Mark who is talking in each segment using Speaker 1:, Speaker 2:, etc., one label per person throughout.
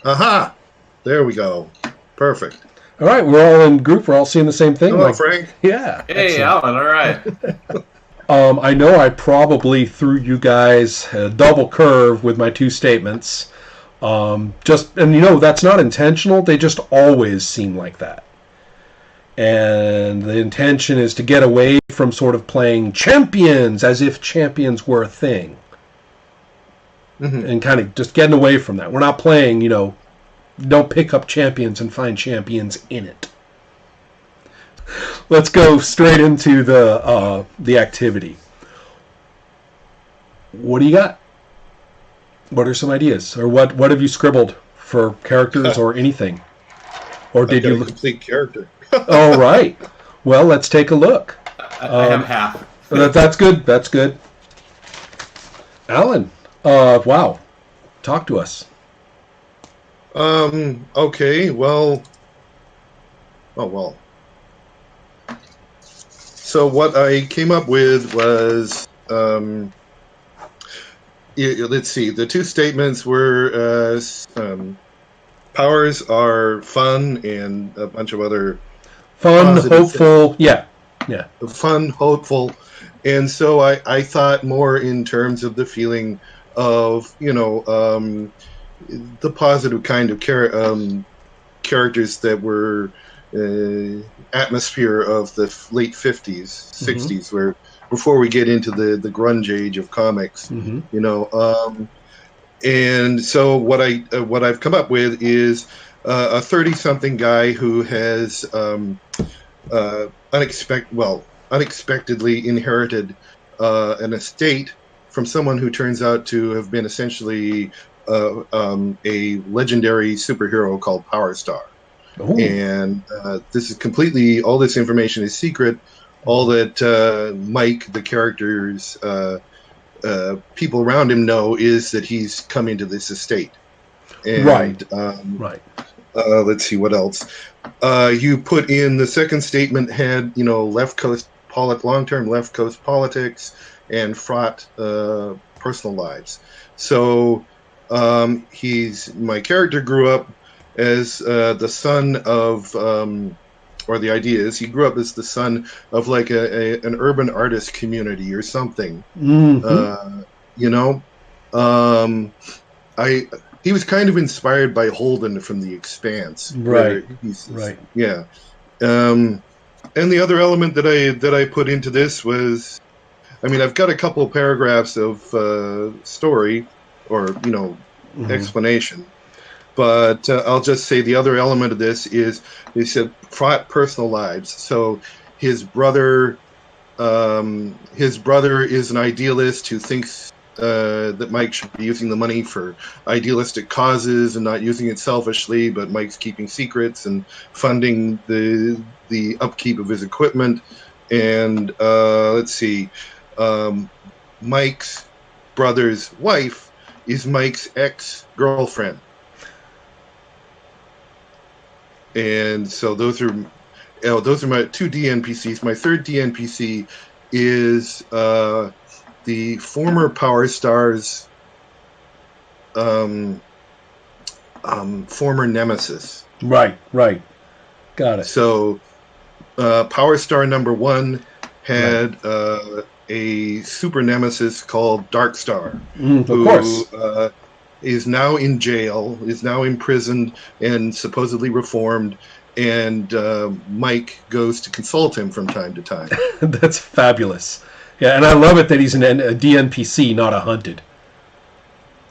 Speaker 1: Aha! There we go. Perfect.
Speaker 2: All right, we're all in group. We're all seeing the same thing.
Speaker 1: Hello, Frank.
Speaker 2: Yeah.
Speaker 3: Hey,
Speaker 2: excellent.
Speaker 3: Alan. All right.
Speaker 2: I know I probably threw you guys a double curve with my two statements. And that's not intentional. They just always seem like that. And the intention is to get away from sort of playing champions as if champions were a thing. Mm-hmm. And kind of just getting away from that. We're not playing, don't pick up champions and find champions in it. Let's go straight into the activity. What do you got? What are some ideas? Or what have you scribbled for characters or anything? Or did you
Speaker 1: a complete character?
Speaker 2: All right. Well, let's take a look.
Speaker 3: I have half.
Speaker 2: That's good. That's good. Alan, wow. Talk to us.
Speaker 1: Okay, well. Oh, well. So what I came up with was, let's see, the two statements were, powers are fun and a bunch of other
Speaker 2: fun, hopeful, yeah.
Speaker 1: Fun, hopeful. And so I thought more in terms of the feeling of, the positive kind of characters that were atmosphere of the late 50s, 60s, where before we get into the grunge age of comics, and so what I've come up with is a 30-something guy who has unexpectedly inherited an estate from someone who turns out to have been essentially a legendary superhero called Power Star. Ooh. And this is completely, all this information is secret. All that Mike, the character's people around him know is that he's come into this estate. And,
Speaker 2: right.
Speaker 1: Let's see what else. You put in the second statement had, long-term left coast politics and fraught personal lives. So my character grew up as the son of, or the idea is he grew up as the son of like an urban artist community or something. Mm-hmm. He was kind of inspired by Holden from The Expanse.
Speaker 2: Right.
Speaker 1: Right. Yeah. And the other element that I put into this was, I've got a couple of paragraphs of story or, explanation. But I'll just say the other element of this is they said fraught personal lives. So his brother is an idealist who thinks that Mike should be using the money for idealistic causes and not using it selfishly, but Mike's keeping secrets and funding the upkeep of his equipment. And let's see, Mike's brother's wife is Mike's ex-girlfriend. And so those are my two DNPCs. My third DNPC is the former Power Star's former nemesis.
Speaker 2: Right. Got it.
Speaker 1: So Power Star number 1 had a super nemesis called Darkstar,
Speaker 2: who
Speaker 1: is now in jail, is now imprisoned and supposedly reformed, and Mike goes to consult him from time to time.
Speaker 2: That's fabulous. Yeah, and I love it that he's a DNPC, not a hunted.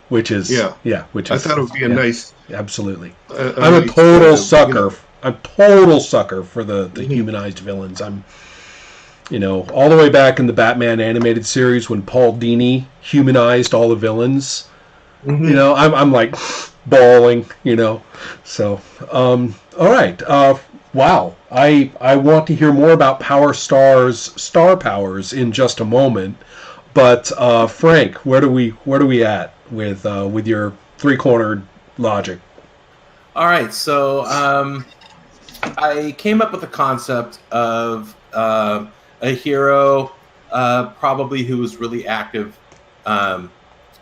Speaker 2: Which is
Speaker 1: I thought it would be a nice.
Speaker 2: Absolutely. I'm a total sucker. I'm a total sucker for the humanized villains. I'm, all the way back in the Batman animated series when Paul Dini humanized all the villains. Mm-hmm. I'm like bawling. So all right. Wow. I want to hear more about Power Star's star powers in just a moment. But Frank, where do we at with your three-cornered logic?
Speaker 3: All right. So I came up with the concept of a hero, probably who was really active in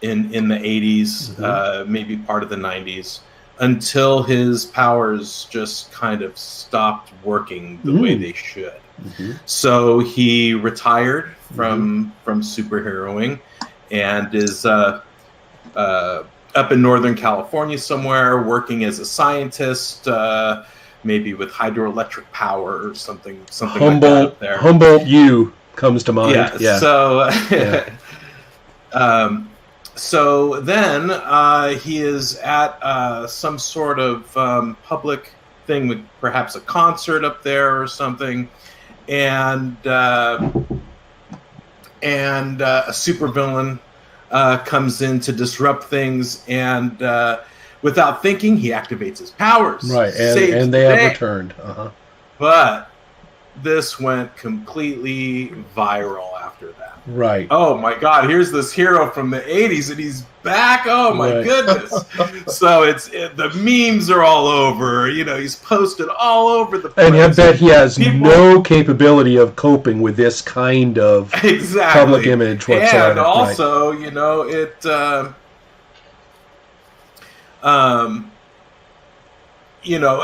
Speaker 3: the 80s, maybe part of the 90s, until his powers just kind of stopped working the way they should. So he retired from superheroing and is up in Northern California somewhere, working as a scientist, maybe with hydroelectric power or something like that up there.
Speaker 2: Humboldt U comes to mind.
Speaker 3: Yeah. So, so then he is at some sort of public thing, with perhaps a concert up there or something, and a supervillain comes in to disrupt things, and without thinking, he activates his powers.
Speaker 2: Right, and they have returned.
Speaker 3: But this went completely viral after that.
Speaker 2: Right.
Speaker 3: Oh my God! Here's this hero from the '80s, and he's back. Oh my goodness! So the memes are all over. He's posted all over the place.
Speaker 2: And I bet he has no capability of coping with this kind of public image whatsoever.
Speaker 3: And also,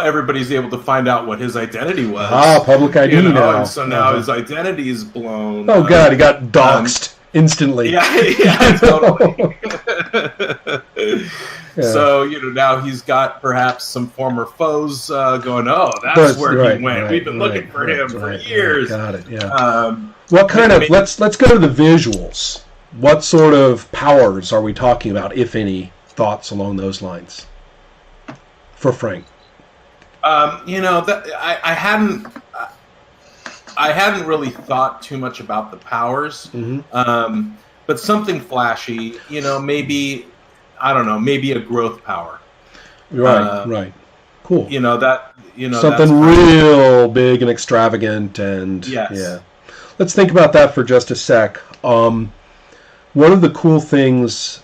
Speaker 3: everybody's able to find out what his identity was.
Speaker 2: Public ID now.
Speaker 3: And so now his identity is blown.
Speaker 2: Oh, God, he got doxxed instantly.
Speaker 3: Yeah, totally. So, now he's got perhaps some former foes going, that's where he went. We've been looking for him for years.
Speaker 2: Got it, yeah. What kind of, let's go to the visuals. What sort of powers are we talking about, if any? Thoughts along those lines? For Frank.
Speaker 3: I hadn't really thought too much about the powers, but something flashy, maybe, I don't know, maybe a growth power.
Speaker 2: Right. Cool.
Speaker 3: Something
Speaker 2: real big and extravagant, and yeah. Let's think about that for just a sec. One of the cool things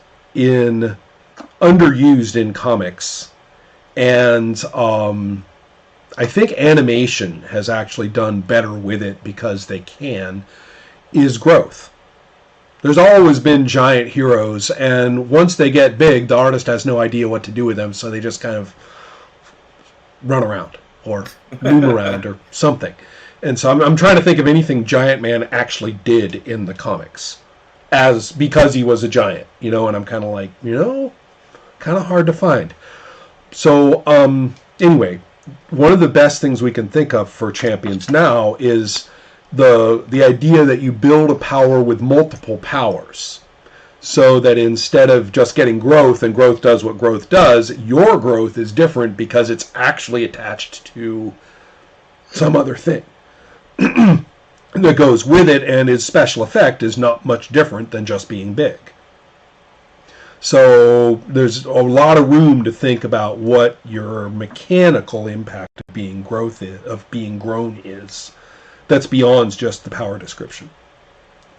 Speaker 2: underused in comics, and I think animation has actually done better with it because they can, is growth. There's always been giant heroes, and once they get big, the artist has no idea what to do with them, so they just kind of run around or move around or something. And so I'm trying to think of anything Giant Man actually did in the comics, because he was a giant, and I'm kind of like, kind of hard to find. So, anyway, one of the best things we can think of for champions now is the idea that you build a power with multiple powers, so that instead of just getting growth, and growth does what growth does, your growth is different because it's actually attached to some other thing that goes with it, and his special effect is not much different than just being big. So there's a lot of room to think about what your mechanical impact of being grown is. That's beyond just the power description.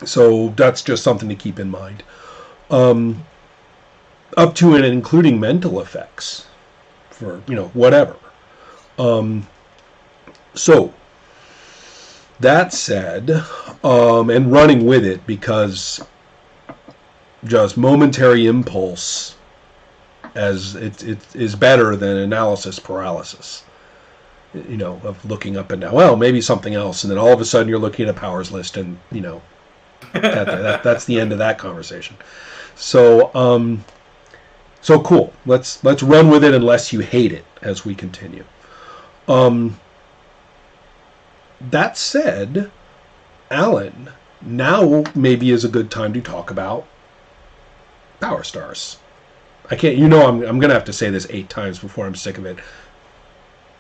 Speaker 2: So that's just something to keep in mind. Up to and including mental effects for, whatever. So that said, and running with it, because just momentary impulse as it is better than analysis paralysis, of looking up and down, well, maybe something else, and then all of a sudden you're looking at a powers list, and that's the end of that conversation. So cool, let's run with it unless you hate it as we continue. That said, Alan, now maybe is a good time to talk about Power Stars. I'm going to have to say this 8 times before I'm sick of it.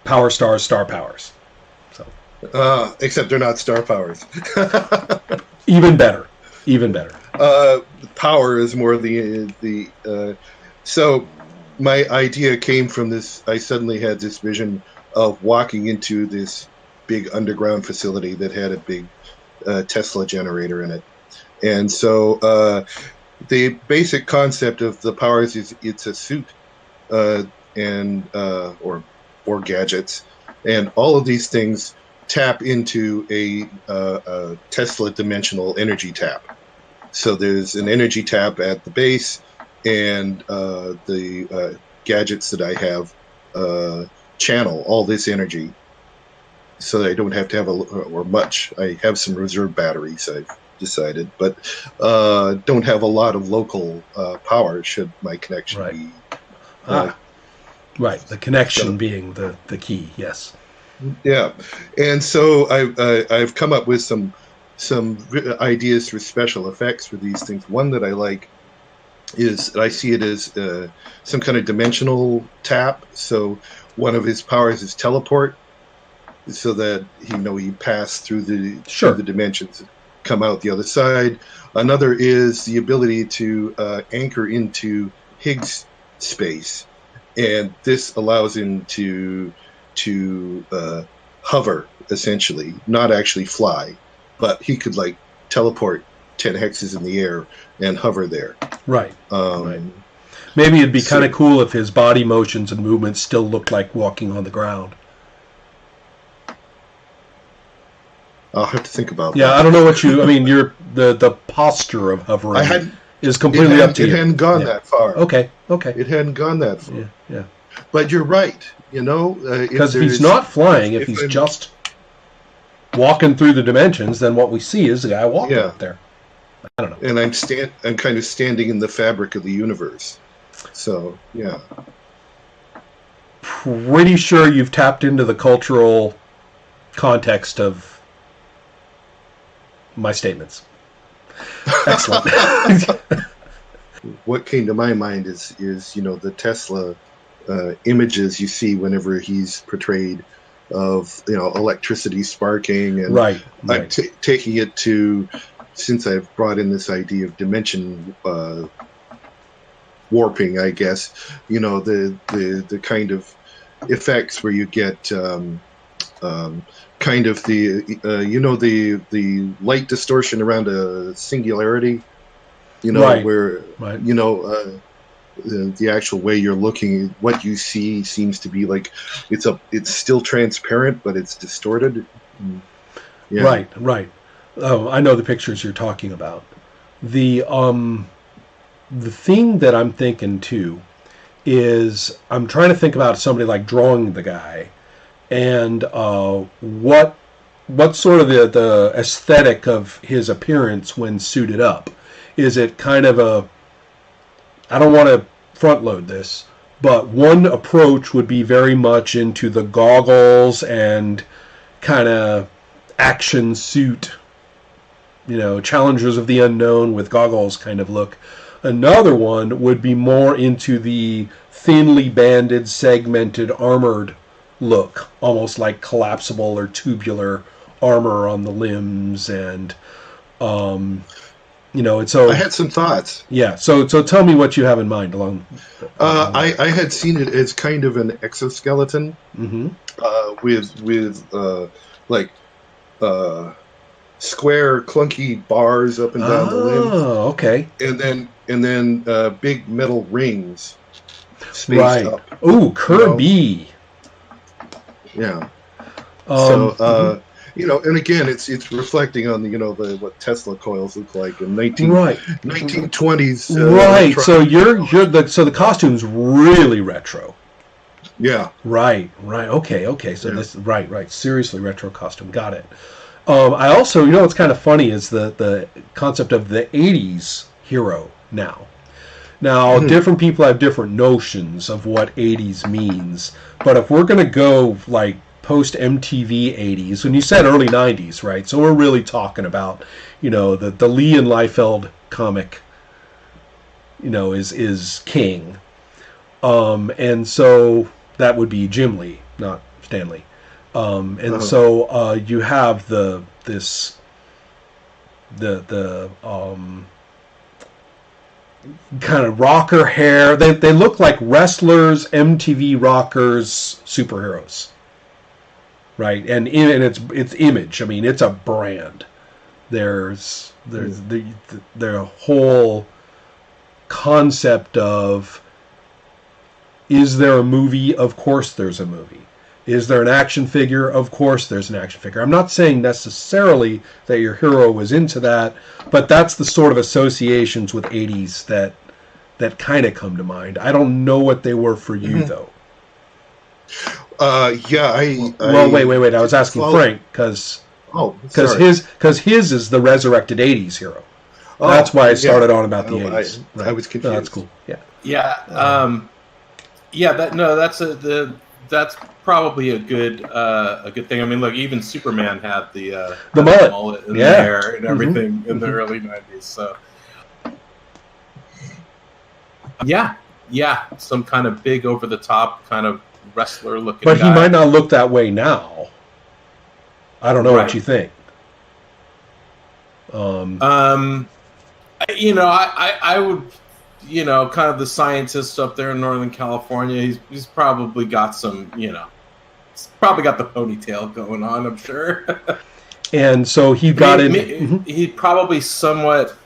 Speaker 2: Power Stars, star powers. So,
Speaker 1: except they're not star powers.
Speaker 2: Even better.
Speaker 1: Power is more so my idea came from this. I suddenly had this vision of walking into this big underground facility that had a big Tesla generator in it. And so the basic concept of the powers is it's a suit or gadgets, and all of these things tap into a Tesla dimensional energy tap. So there's an energy tap at the base, and the gadgets that I have channel all this energy, so that I don't have to have much. I have some reserve batteries, I've decided, but don't have a lot of local power should my connection be.
Speaker 2: Right, the connection being the key. Yes.
Speaker 1: Yeah, and so I've come up with some ideas for special effects for these things. One that I like is I see it as some kind of dimensional tap. So one of his powers is teleport, so that he pass through through the dimensions, come out the other side. Another is the ability to anchor into Higgs space, and this allows him to hover, essentially, not actually fly, but he could teleport 10 hexes in the air and hover there.
Speaker 2: Right. Right. Maybe it'd be kind of cool if his body motions and movements still looked like walking on the ground.
Speaker 1: I'll have to think about that.
Speaker 2: Yeah, I don't know what the posture of hovering is completely up to you.
Speaker 1: It hadn't gone that far.
Speaker 2: Okay.
Speaker 1: It hadn't gone that far.
Speaker 2: Yeah.
Speaker 1: But you're right,
Speaker 2: because if he's not flying, if he's just walking through the dimensions, then what we see is the guy walking up there. I don't know.
Speaker 1: And I'm kind of standing in the fabric of the universe. So, yeah.
Speaker 2: Pretty sure you've tapped into the cultural context of my statements. Excellent.
Speaker 1: What came to my mind is the Tesla images you see whenever he's portrayed of electricity sparking, and
Speaker 2: right.
Speaker 1: I'm taking it to, since I've brought in this idea of dimension warping, I guess, the kind of effects where you get kind of the light distortion around a singularity,
Speaker 2: right.
Speaker 1: where the actual way you're looking, what you see seems to be like it's still transparent, but it's distorted. Yeah.
Speaker 2: Right. Oh, I know the pictures you're talking about. The thing that I'm thinking too is I'm trying to think about somebody like drawing the guy, and what sort of the aesthetic of his appearance when suited up. Is it kind of I don't want to front load this, but one approach would be very much into the goggles and kind of action suit, Challengers of the Unknown with goggles kind of look. Another one would be more into the thinly banded, segmented, armored look, almost like collapsible or tubular armor on the limbs, and I had
Speaker 1: some thoughts.
Speaker 2: Yeah, so tell me what you have in mind along.
Speaker 1: I had seen it as kind of an exoskeleton, with square clunky bars up and down the limbs.
Speaker 2: Oh, okay.
Speaker 1: And then big metal rings spaced up.
Speaker 2: Ooh, Kirby.
Speaker 1: Yeah. And again, it's reflecting on the what Tesla coils look like in 1920s.
Speaker 2: Right. So the costume's really retro.
Speaker 1: Yeah.
Speaker 2: Right. Okay. So this right. Seriously retro costume. Got it. I also, what's kind of funny is the concept of the 80s hero now. Now, different people have different notions of what 80s means, but if we're going to go post MTV 80s, when you said early 90s, right? So we're really talking about, the Lee and Liefeld comic, is king. And so that would be Jim Lee, not Stan Lee. So you have the kind of rocker hair. They look like wrestlers, MTV rockers, superheroes. Right, and it's image. I mean, it's a brand. There's the whole concept of, is there a movie? Of course there's a movie. Is there an action figure? Of course there's an action figure. I'm not saying necessarily that your hero was into that, but that's the sort of associations with 80s that that kind of come to mind. I don't know what they were for you, though. Wait. I was asking Frank because his is the resurrected 80s hero. That's why I started on about the 80s.
Speaker 1: I was confused.
Speaker 2: No, that's cool.
Speaker 3: That's probably a good thing. I mean, look, even Superman had the
Speaker 2: mullet
Speaker 3: in the hair and everything in the early 90s. So some kind of big over the top kind of wrestler looking.
Speaker 2: But he might not look that way now. I don't know what you think.
Speaker 3: I would, kind of the scientist up there in Northern California. He's probably got some, he's probably got the ponytail going on, I'm sure.
Speaker 2: And so he got in.
Speaker 3: He probably somewhat,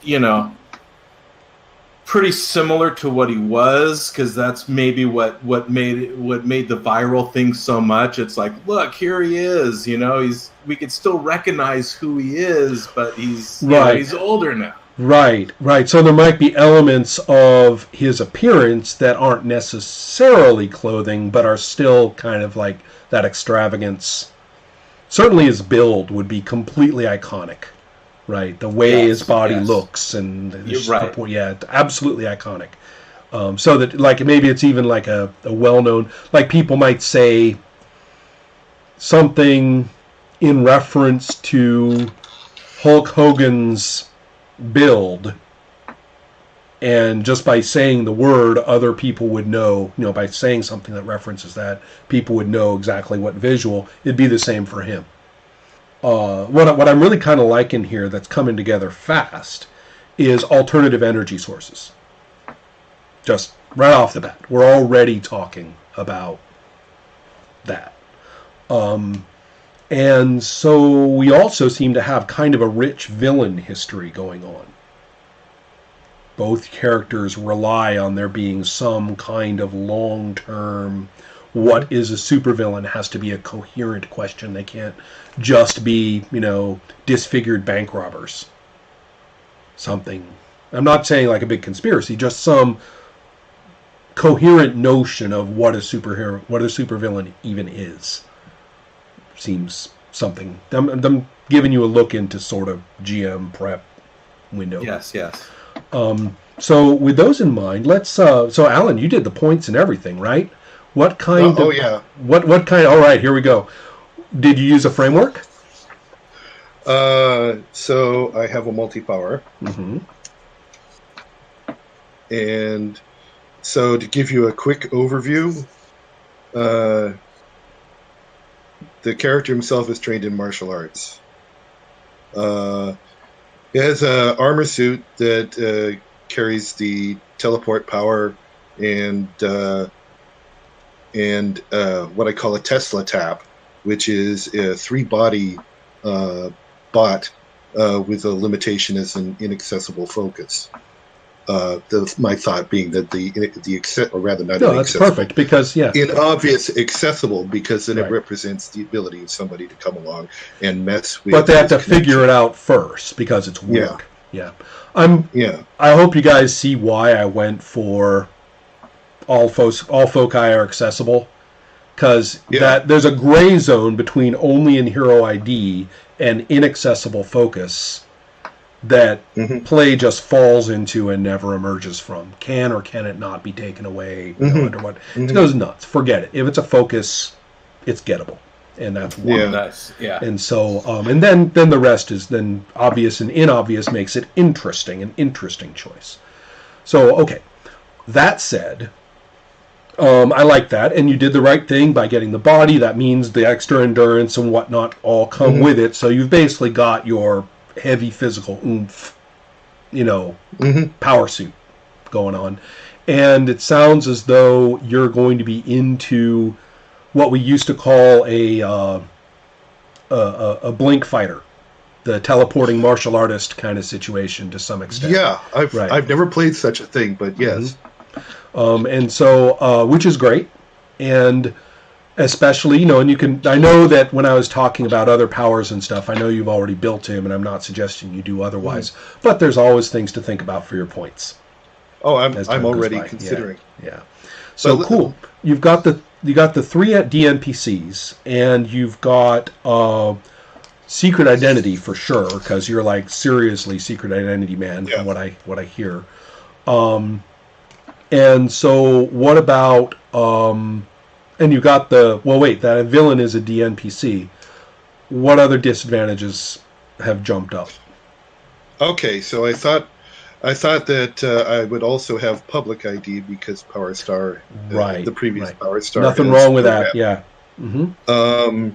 Speaker 3: pretty similar to what he was, because that's maybe what made the viral thing so much. It's like, look, here he is. We could still recognize who he is, but he's he's older now.
Speaker 2: Right. So there might be elements of his appearance that aren't necessarily clothing, but are still kind of like that extravagance. Certainly his build would be completely iconic, right? The way his body looks and absolutely iconic. So that like maybe it's even like a well-known, like people might say something in reference to Hulk Hogan's build, and just by saying the word, other people would know, by saying something that references that, people would know exactly what visual. It'd be the same for him. What I'm really kind of liking here that's coming together fast is alternative energy sources. Just right off the bat, we're already talking about that. And so we also seem to have kind of a rich villain history going on. Both characters rely on there being some kind of long-term, what is a supervillain has to be a coherent question. They can't just be, disfigured bank robbers. Something. I'm not saying like a big conspiracy, just some coherent notion of what a supervillain even is. Seems something. I'm giving you a look into sort of GM prep window.
Speaker 3: Yes.
Speaker 2: So with those in mind, let's. So Alan, you did the points and everything, right? What kind? What kind? All right, here we go. Did you use a framework?
Speaker 1: So I have a multi-power. And so to give you a quick overview, the character himself is trained in martial arts. He has an armor suit that carries the teleport power and what I call a Tesla tap, which is a 3-body bot with a limitation as an inaccessible focus. My thought being that
Speaker 2: that's perfect because
Speaker 1: inobvious accessible, because then it represents the ability of somebody to come along and mess with.
Speaker 2: But they have to figure it out first because it's weird. I hope you guys see why I went for all foci are accessible, because that there's a gray zone between only in hero ID and inaccessible focus that play just falls into and never emerges from. Can or can it not be taken away? Under what? It goes nuts. Forget it. If it's a focus, it's gettable, and that's one. And so, and then the rest is then obvious and inobvious makes it interesting, an interesting choice. So, okay. That said, I like that, and you did the right thing by getting the body. That means the extra endurance and whatnot all come with it. So you've basically got your heavy physical oomph, power suit going on. And it sounds as though you're going to be into what we used to call a blink fighter, the teleporting martial artist kind of situation to some extent.
Speaker 1: Yeah, I've never played such a thing, but yes.
Speaker 2: And so, which is great. And especially, and I know that when I was talking about other powers and stuff, I know you've already built him, and I'm not suggesting you do otherwise, but there's always things to think about for your points.
Speaker 1: Oh,
Speaker 2: as time
Speaker 1: I'm
Speaker 2: goes
Speaker 1: already
Speaker 2: by.
Speaker 1: considering.
Speaker 2: Yeah. So
Speaker 1: But-
Speaker 2: cool. You got the 3 DNPCs, and you've got secret identity for sure, because you're like seriously secret identity man from what I hear. And so what about and you got that villain is a DNPC. What other disadvantages have jumped up?
Speaker 1: Okay, so I thought that I would also have public ID because Power Star, the previous Power Star.
Speaker 2: Nothing wrong with that. Yeah. Mm-hmm.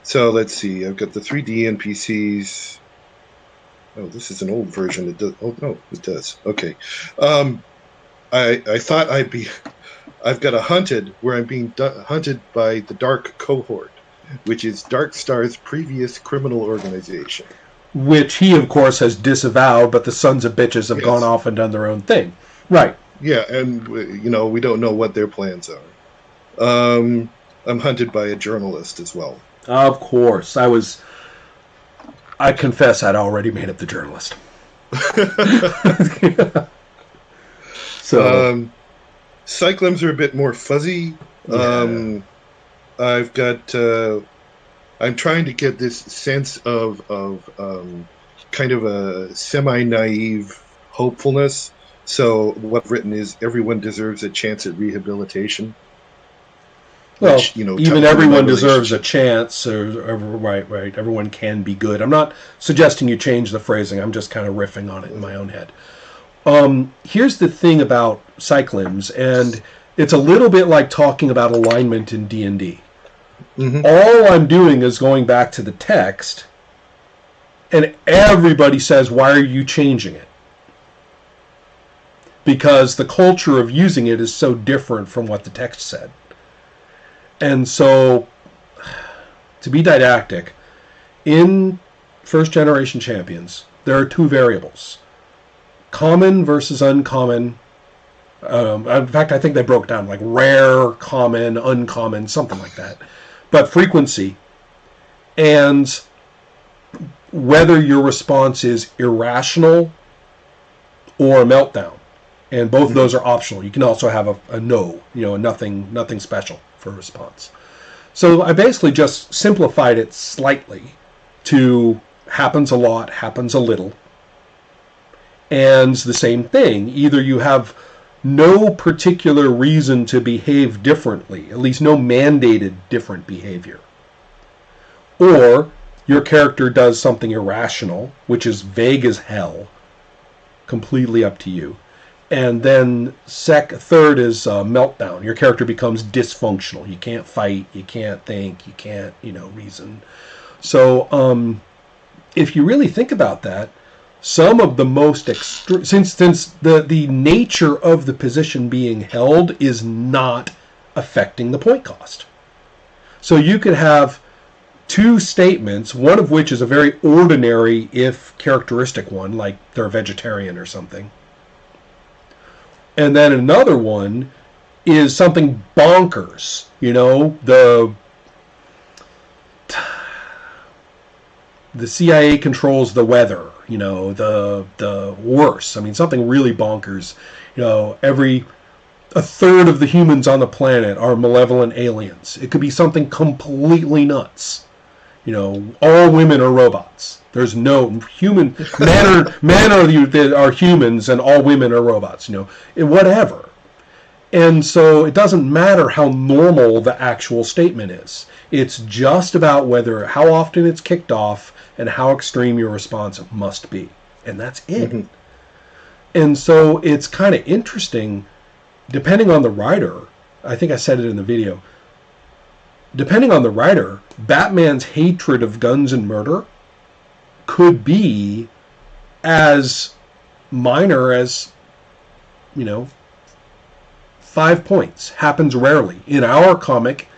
Speaker 1: So let's see. I've got the 3 DNPCs. Oh, this is an old version. It does. Oh no, it does. Okay. I thought I've got a hunted where I'm being hunted by the Dark Cohort, which is Dark Star's previous criminal organization.
Speaker 2: Which he, of course, has disavowed, but the sons of bitches have gone off and done their own thing. Right.
Speaker 1: Yeah, and we don't know what their plans are. I'm hunted by a journalist as well.
Speaker 2: Of course. I confess I'd already made up the journalist. So
Speaker 1: Cyclims are a bit more fuzzy.
Speaker 2: Yeah.
Speaker 1: I've got I'm trying to get this sense of kind of a semi-naive hopefulness. So what I've written is everyone deserves a chance at rehabilitation.
Speaker 2: Well, which, even everyone deserves a chance. Right. Everyone can be good. I'm not suggesting you change the phrasing. I'm just kind of riffing on it in my own head. Here's the thing about Cyclims, and it's a little bit like talking about alignment in D&D. Mm-hmm. All I'm doing is going back to the text, and everybody says, why are you changing it? Because the culture of using it is so different from what the text said. And so, to be didactic, in first generation champions, there are 2 variables. Common versus uncommon. In fact, I think they broke down like rare, common, uncommon, something like that. But frequency and whether your response is irrational or a meltdown. And both of those are optional. You can also have a no, nothing special for a response. So I basically just simplified it slightly to happens a lot, happens a little. And the same thing, either you have no particular reason to behave differently, at least no mandated different behavior, or your character does something irrational, which is vague as hell, completely up to you. And then third is meltdown. Your character becomes dysfunctional. You can't fight, you can't think, you can't, reason. So if you really think about that, some of the most extreme, since the nature of the position being held is not affecting the point cost. So you could have 2 statements, one of which is a very ordinary, if characteristic one, like they're a vegetarian or something. And then another one is something bonkers, the CIA controls the weather, the worse. I mean, something really bonkers. A third of the humans on the planet are malevolent aliens. It could be something completely nuts. All women are robots. There's no human men are humans and all women are robots. Whatever. And so it doesn't matter how normal the actual statement is. It's just about how often it's kicked off and how extreme your response must be. And that's it. Mm-hmm. And so it's kind of interesting, depending on the writer, I think I said it in the video, depending on the writer, Batman's hatred of guns and murder could be as minor as, 5 points. Happens rarely. In our comic,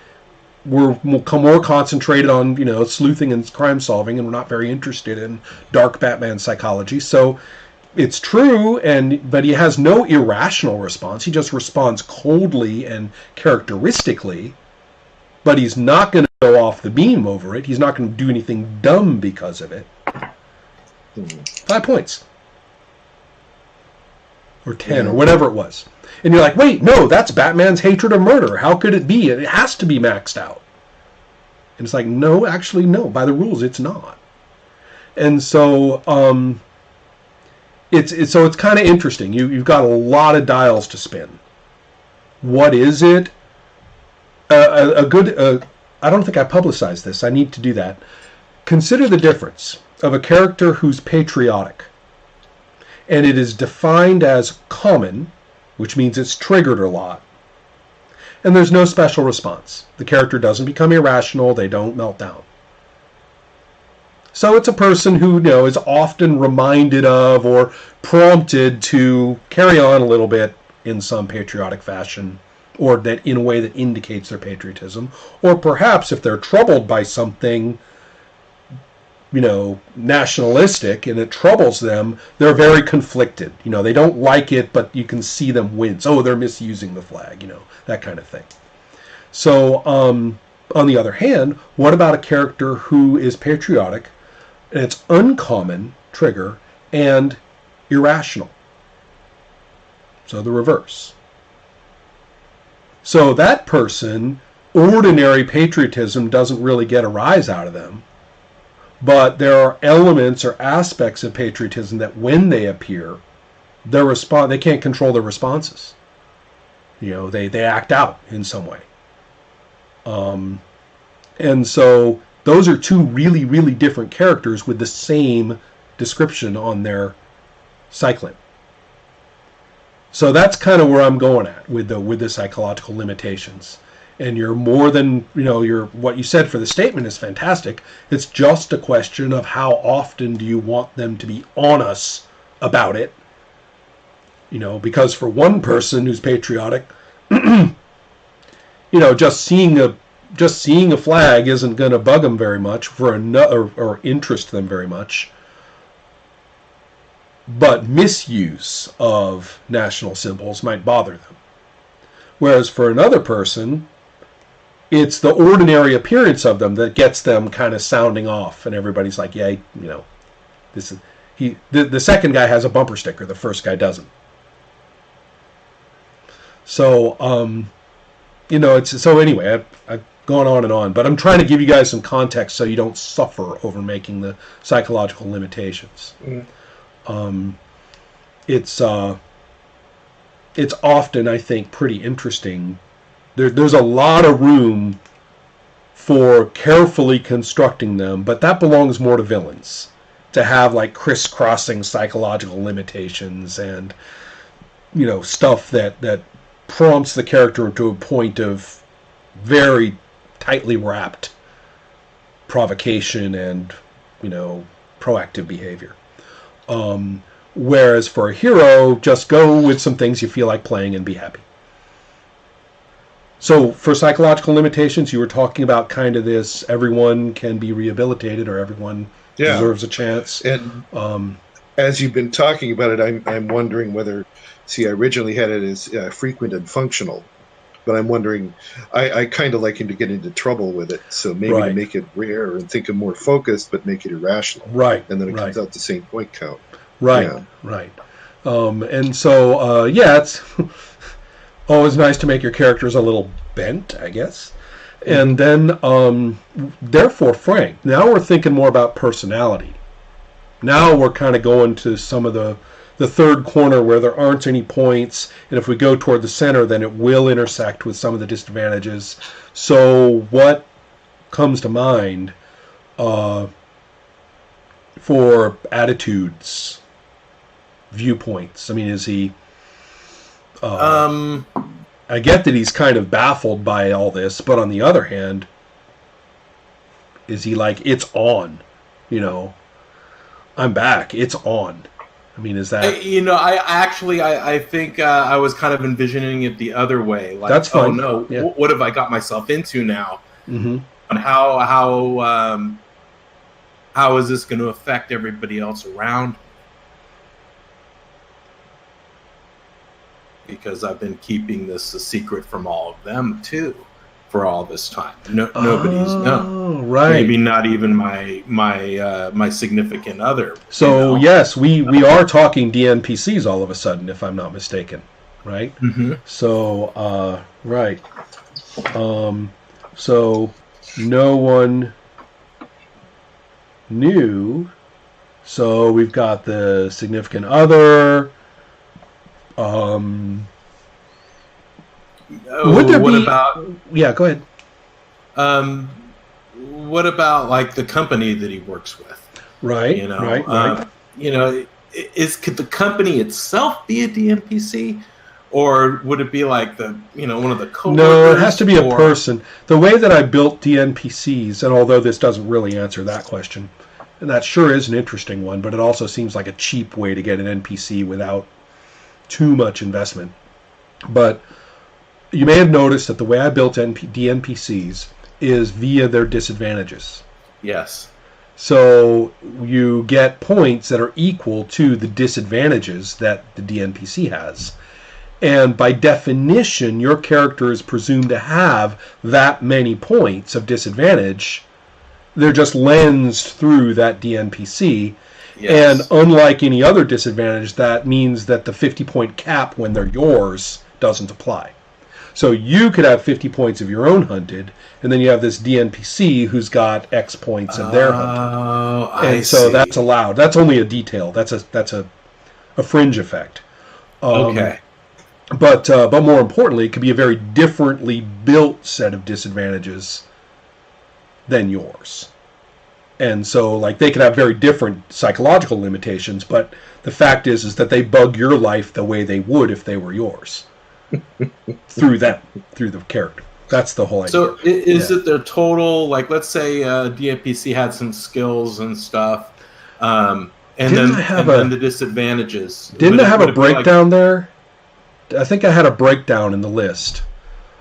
Speaker 2: we're more concentrated on, sleuthing and crime solving, and we're not very interested in dark Batman psychology. So it's true, but he has no irrational response. He just responds coldly and characteristically, but he's not going to go off the beam over it. He's not going to do anything dumb because of it. 5 points. or 10 or whatever it was. And you're like, wait, no, that's Batman's hatred of murder. How could it be? It has to be maxed out. And it's like, no, actually, no. By the rules, it's not. And so it's kind of interesting. You've got a lot of dials to spin. What is it? I don't think I publicized this. I need to do that. Consider the difference of a character who's patriotic. And it is defined as common, which means it's triggered a lot. And there's no special response. The character doesn't become irrational. They don't melt down. So it's a person who, is often reminded of or prompted to carry on a little bit in some patriotic fashion, or that in a way that indicates their patriotism. Or perhaps if they're troubled by something, nationalistic, and it troubles them, they're very conflicted. They don't like it, but you can see them wince. Oh, they're misusing the flag, that kind of thing. So, on the other hand, what about a character who is patriotic, and it's uncommon, trigger, and irrational? So the reverse. So that person, ordinary patriotism doesn't really get a rise out of them. But there are elements or aspects of patriotism that when they appear, they can't control their responses. They act out in some way. And so those are two really, really different characters with the same description on their cycling. So that's kind of where I'm going at with the psychological limitations. And you're more than, what you said for the statement is fantastic. It's just a question of how often do you want them to be on us about it. Because for one person who's patriotic, just seeing a flag isn't going to bug them very much for another, or interest them very much. But misuse of national symbols might bother them. Whereas for another person, it's the ordinary appearance of them that gets them kind of sounding off, and everybody's like, yeah, this is the second guy has a bumper sticker, the first guy doesn't. So anyway, I've gone on and on, but I'm trying to give you guys some context so you don't suffer over making the psychological limitations. It's often, I think, pretty interesting. There's a lot of room for carefully constructing them, but that belongs more to villains, to have like crisscrossing psychological limitations and stuff that prompts the character to a point of very tightly wrapped provocation and proactive behavior. Whereas for a hero, just go with some things you feel like playing and be happy. So for psychological limitations, you were talking about kind of this, everyone can be rehabilitated or everyone deserves a chance.
Speaker 1: And as you've been talking about it, I'm wondering whether, I originally had it as frequent and functional, but I'm wondering, I kind of like him to get into trouble with it. So maybe to make it rare and think of more focused, but make it irrational.
Speaker 2: Right.
Speaker 1: And then it comes out the same point count.
Speaker 2: Right. Yeah. Right. And so, it's always nice to make your characters a little bent, I guess. And then, therefore, Frank, now we're thinking more about personality. Now we're kind of going to some of the third corner where there aren't any points, and if we go toward the center, then it will intersect with some of the disadvantages. So what comes to mind for attitudes, viewpoints? I mean, is he... I get that he's kind of baffled by all this, but on the other hand, is he like, it's on, I'm back, it's on. I mean, is that...
Speaker 3: I think I was kind of envisioning it the other way. Like,
Speaker 2: that's fine.
Speaker 3: Oh, no, what have I got myself into now?
Speaker 2: Mm-hmm.
Speaker 3: And how is this going to affect everybody else around me? Because I've been keeping this a secret from all of them, too. for all this time. Nobody's known.
Speaker 2: Right.
Speaker 3: Maybe not even my significant other.
Speaker 2: So yes, we are talking DNPCs all of a sudden, if I'm not mistaken, right?
Speaker 3: Mm-hmm.
Speaker 2: So right. So no one knew. So we've got the significant other. Would there be?
Speaker 3: About?
Speaker 2: Yeah, go ahead.
Speaker 3: What about like the company that he works with?
Speaker 2: Right.
Speaker 3: You know,
Speaker 2: right.
Speaker 3: Could the company itself be a DNPC, or would it be like one of the coworkers?
Speaker 2: No, it has to be a person. The way that I built DNPCs, and although this doesn't really answer that question, and that sure is an interesting one, but it also seems like a cheap way to get an NPC without too much investment. But you may have noticed that the way I built DNPCs is via their disadvantages.
Speaker 3: Yes.
Speaker 2: So you get points that are equal to the disadvantages that the DNPC has. And by definition, your character is presumed to have that many points of disadvantage. They're just lensed through that DNPC. Yes. And unlike any other disadvantage, that means that the 50-point cap when they're yours doesn't apply. So you could have 50 points of your own hunted, and then you have this DNPC who's got X points of their hunted. And so that's allowed. That's only a detail. That's a fringe effect.
Speaker 3: Okay.
Speaker 2: But more importantly, it could be a very differently built set of disadvantages than yours. And so, like, they could have very different psychological limitations, but the fact is that they bug your life the way they would if they were yours. through the character. That's the whole idea.
Speaker 3: So is it their total, like, let's say DNPC had some skills and stuff, and then the disadvantages.
Speaker 2: Didn't I have a breakdown there? I think I had a breakdown in the list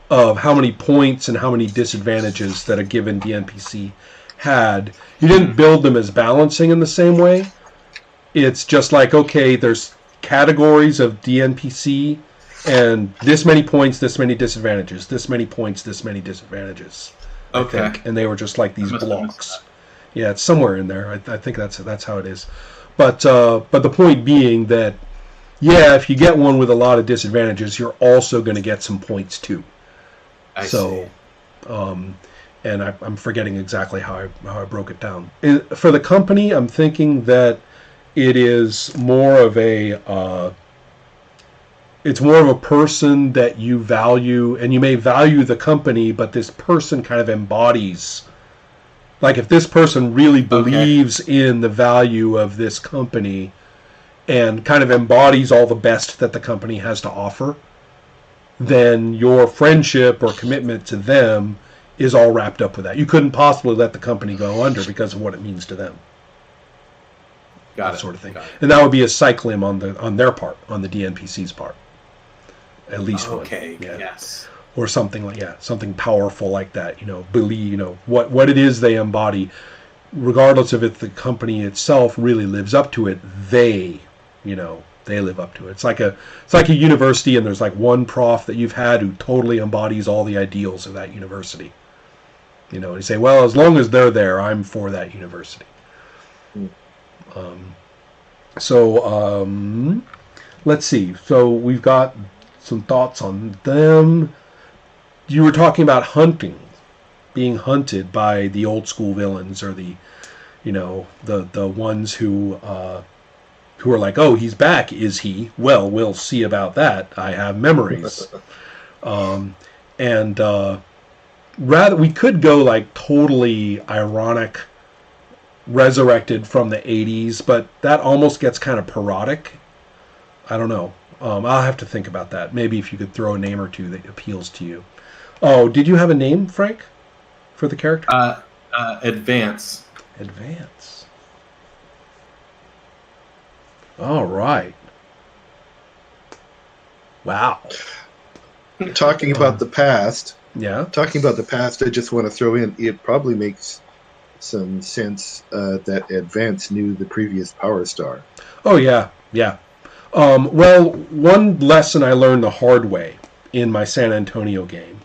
Speaker 2: of how many points and how many disadvantages that a given DNPC had. You didn't build them as balancing in the same way. It's just like, okay, there's categories of DNPC, and this many points, this many disadvantages, this many points, this many disadvantages.
Speaker 3: Okay.
Speaker 2: I think. And they were just like these blocks. Yeah, it's somewhere in there. I think that's how it is. But the point being that, yeah, if you get one with a lot of disadvantages, you're also going to get some points too.
Speaker 3: I see.
Speaker 2: And I'm forgetting exactly how I broke it down. For the company, I'm thinking that it is more of a it's more of a person that you value, and you may value the company, but this person kind of embodies, like, if this person really believes in the value of this company and kind of embodies all the best that the company has to offer, then your friendship or commitment to them is all wrapped up with that. You couldn't possibly let the company go under because of what it means to them.
Speaker 3: That
Speaker 2: sort of thing. And that would be a cyclim on their part, on the DNPC's part. At least one.
Speaker 3: Okay, yes.
Speaker 2: Or something like something powerful like that. Believe, what it is they embody, regardless of if the company itself really lives up to it, they live up to it. It's like a university, and there's like one prof that you've had who totally embodies all the ideals of that university. And you say, well, as long as they're there, I'm for that university. Let's see. So we've got some thoughts on them. You were talking about hunting, being hunted by the old school villains, or the ones who are like, oh, he's back, is he? Well, we'll see about that. I have memories. Rather, we could go like totally ironic, resurrected from the 80s, but that almost gets kind of parodic. I don't know. I'll have to think about that. Maybe if you could throw a name or two that appeals to you. Oh, did you have a name, Frank, for the character?
Speaker 3: Advance.
Speaker 2: Advance. All right. Wow.
Speaker 1: Talking about the past.
Speaker 2: Yeah.
Speaker 1: Talking about the past, I just want to throw in, it probably makes some sense that Advance knew the previous Power Star.
Speaker 2: Oh, yeah. Yeah. Well, one lesson I learned the hard way in my San Antonio game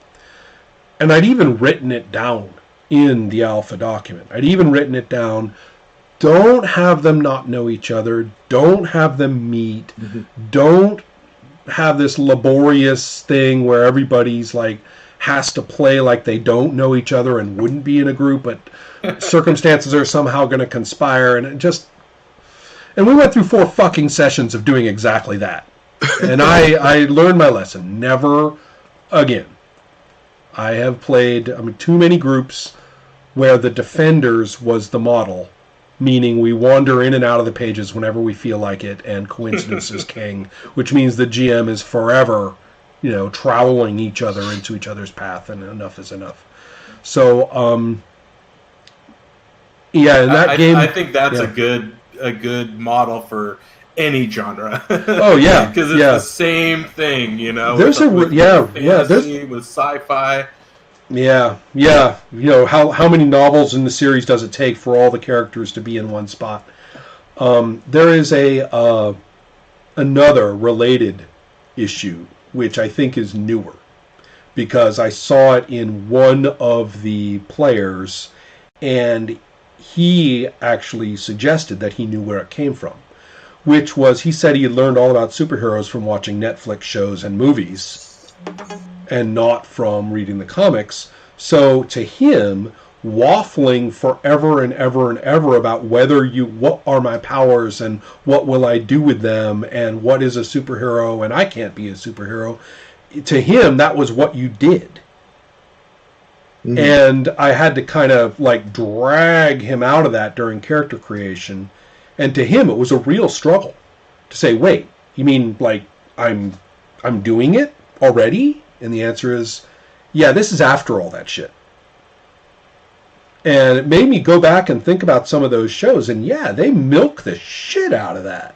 Speaker 2: And I'd even written it down in the alpha document. I'd even written it down. Don't have them not know each other. Don't have them meet. Don't have this laborious thing where everybody's like has to play like they don't know each other and wouldn't be in a group, but circumstances are somehow going to conspire. And we went through 4 fucking sessions of doing exactly that. And I learned my lesson. Never again. I have played too many groups where the Defenders was the model, meaning we wander in and out of the pages whenever we feel like it, and coincidence is king, which means the GM is forever, troweling each other into each other's path, and enough is enough. So, yeah, in that game,
Speaker 3: I think that's a good model for any genre.
Speaker 2: Oh yeah,
Speaker 3: because it's the same thing,
Speaker 2: There's
Speaker 3: with sci-fi.
Speaker 2: Yeah. How many novels in the series does it take for all the characters to be in one spot? There is another related issue which I think is newer, because I saw it in one of the players, and he actually suggested that he knew where it came from, which was, he said he had learned all about superheroes from watching Netflix shows and movies, and not from reading the comics. So to him, waffling forever and ever and ever about what are my powers and what will I do with them and what is a superhero and I can't be a superhero, to him that was what you did. Mm-hmm. And I had to kind of like drag him out of that during character creation, and to him it was a real struggle to say, wait, you mean like I'm doing it already? And the answer is, yeah, this is after all that shit. And it made me go back and think about some of those shows, and yeah, they milk the shit out of that.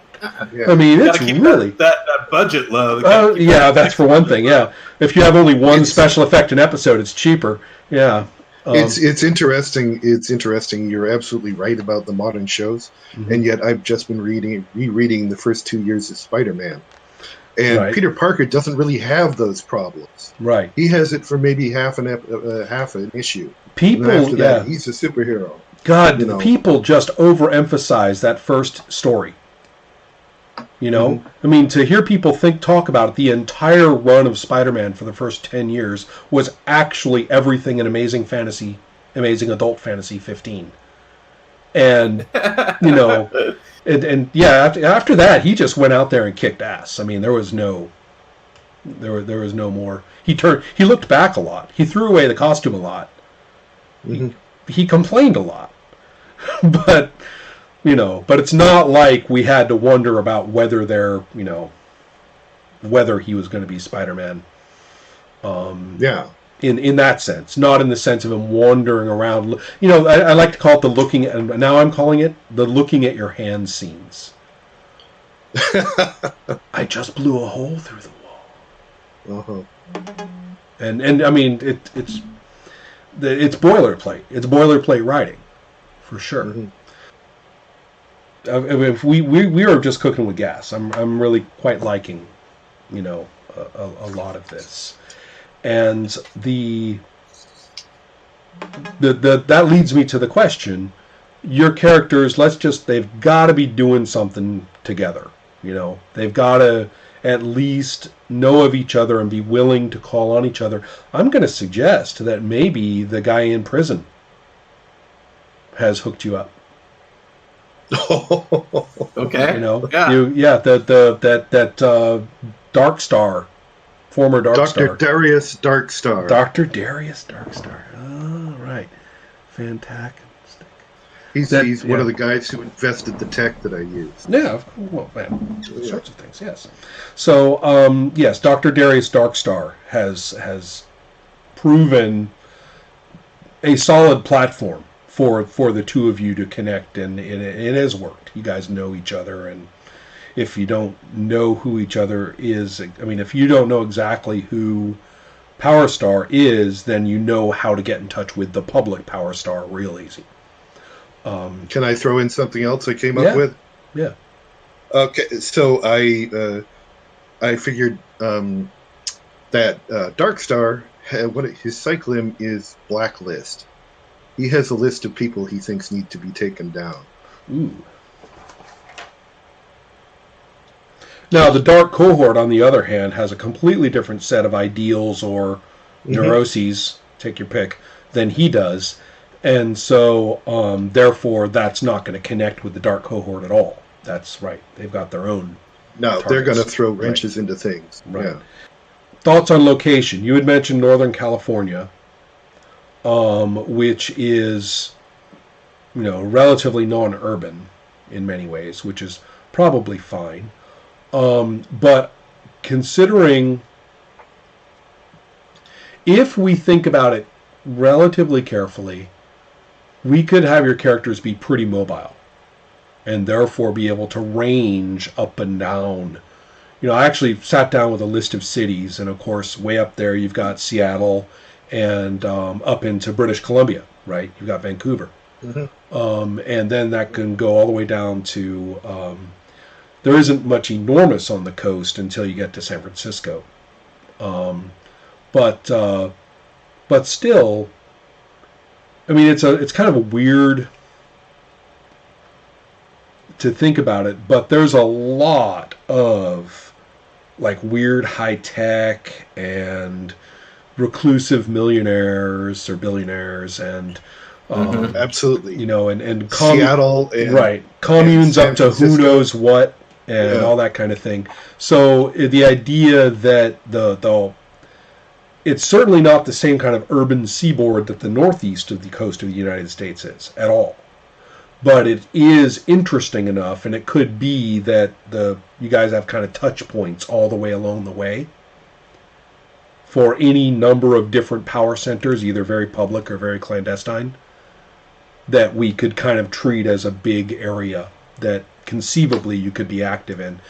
Speaker 2: Yeah. I mean, it's really
Speaker 3: that budget low.
Speaker 2: Yeah, that's for one thing. Yeah, if you have only one special effect an episode, it's cheaper. Yeah,
Speaker 1: it's interesting. It's interesting. You're absolutely right about the modern shows, and yet I've just been rereading the first 2 years of Spider-Man. And Peter Parker doesn't really have those problems.
Speaker 2: Right.
Speaker 1: He has it for maybe half an issue.
Speaker 2: People,
Speaker 1: and after that, he's a superhero.
Speaker 2: God, people just overemphasize that first story. I mean, to hear people talk about it, the entire run of Spider-Man for the first 10 years was actually everything in Amazing Adult Fantasy 15. And, And after that, he just went out there and kicked ass. I mean, there was no more. He looked back a lot. He threw away the costume a lot. Mm-hmm. He complained a lot, but it's not like we had to wonder about whether whether he was going to be Spider-Man. In that sense, not in the sense of him wandering around. I like to call it the looking, and now I'm calling it the looking at your hand scenes. I just blew a hole through the wall.
Speaker 1: Uh-huh.
Speaker 2: And I mean, it's boilerplate. It's boilerplate writing, for sure. Mm-hmm. If we are just cooking with gas. I'm really quite liking, a lot of this. And that leads me to the question: your characters, they've got to be doing something together. They've got to at least know of each other and be willing to call on each other. I'm going to suggest that maybe the guy in prison has hooked you up.
Speaker 3: Okay.
Speaker 2: That Dark Star. Former Darkstar.
Speaker 1: Dr. Darius Darkstar.
Speaker 2: Dr. Darius Darkstar. Oh, right. Fantastic.
Speaker 1: He's one of the guys who invested the tech that I used.
Speaker 2: Yeah, sorts of things, yes. So, yes, Dr. Darius Darkstar has proven a solid platform for the two of you to connect, and it has worked. You guys know each other, and if you don't know who each other is, if you don't know exactly who Power Star is, then you know how to get in touch with the public Power Star real easy.
Speaker 1: Can I throw in something else I came up with?
Speaker 2: Yeah.
Speaker 1: Okay, so I figured that Darkstar his psych limb is blacklist. He has a list of people he thinks need to be taken down.
Speaker 2: Ooh. Now, the Dark Cohort, on the other hand, has a completely different set of ideals or neuroses, take your pick, than he does. And so, therefore, that's not going to connect with the Dark Cohort at all. That's right. They've got their own targets.
Speaker 1: They're going to throw wrenches into things.
Speaker 2: Right.
Speaker 1: Yeah.
Speaker 2: Thoughts on location? You had mentioned Northern California, which is, relatively non-urban in many ways, which is probably fine. But considering, if we think about it relatively carefully, we could have your characters be pretty mobile and therefore be able to range up and down. I actually sat down with a list of cities, and of course, way up there you've got Seattle and up into British Columbia, right? You've got Vancouver. Mm-hmm. And then that can go all the way down to... there isn't much enormous on the coast until you get to San Francisco. But still, it's kind of a weird to think about it, but there's a lot of weird high tech and reclusive millionaires or billionaires and
Speaker 1: absolutely,
Speaker 2: and
Speaker 1: Seattle and
Speaker 2: right communes up to who knows what. And all that kind of thing. So the idea that it's certainly not the same kind of urban seaboard that the northeast of the coast of the United States is at all. But it is interesting enough, and it could be that you guys have kind of touch points all the way along the way for any number of different power centers, either very public or very clandestine, that we could kind of treat as a big area that conceivably you could be active in.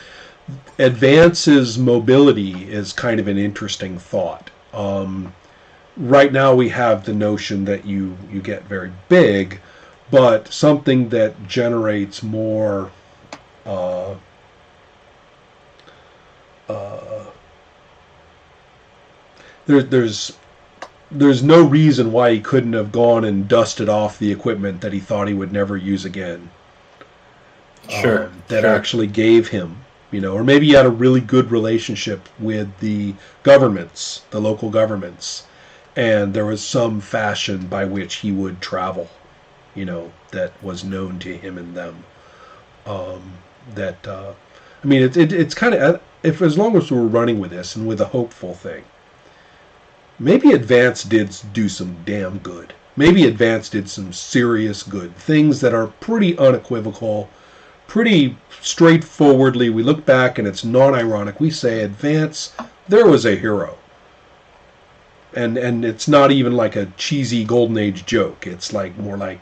Speaker 2: Advance's mobility is kind of an interesting thought. Right now we have the notion that you get very big, but something that generates more there's no reason why he couldn't have gone and dusted off the equipment that he thought he would never use again. That actually gave him, or maybe he had a really good relationship with the governments, the local governments, and there was some fashion by which he would travel, that was known to him and them. It's kind of, as long as we're running with this and with a hopeful thing, maybe Advance did do some damn good. Maybe Advance did some serious good, things that are pretty unequivocal, pretty straightforwardly. We look back and it's non-ironic. We say, Advance, there was a hero. And it's not even like a cheesy Golden Age joke. It's more like,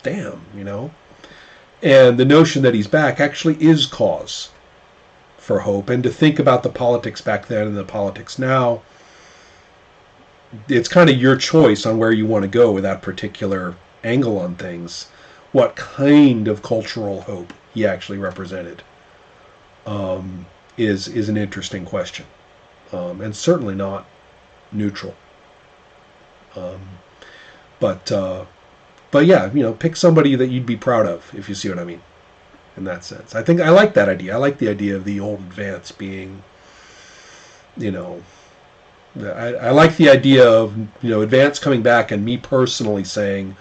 Speaker 2: damn, And the notion that he's back actually is cause for hope. And to think about the politics back then and the politics now, it's kind of your choice on where you want to go with that particular angle on things. What kind of cultural hope he actually represented is an interesting question, and certainly not neutral. But yeah, pick somebody that you'd be proud of, if you see what I mean, in that sense. I think I like that idea. I like the idea of the old Advance being, I like the idea of Advance coming back and me personally saying,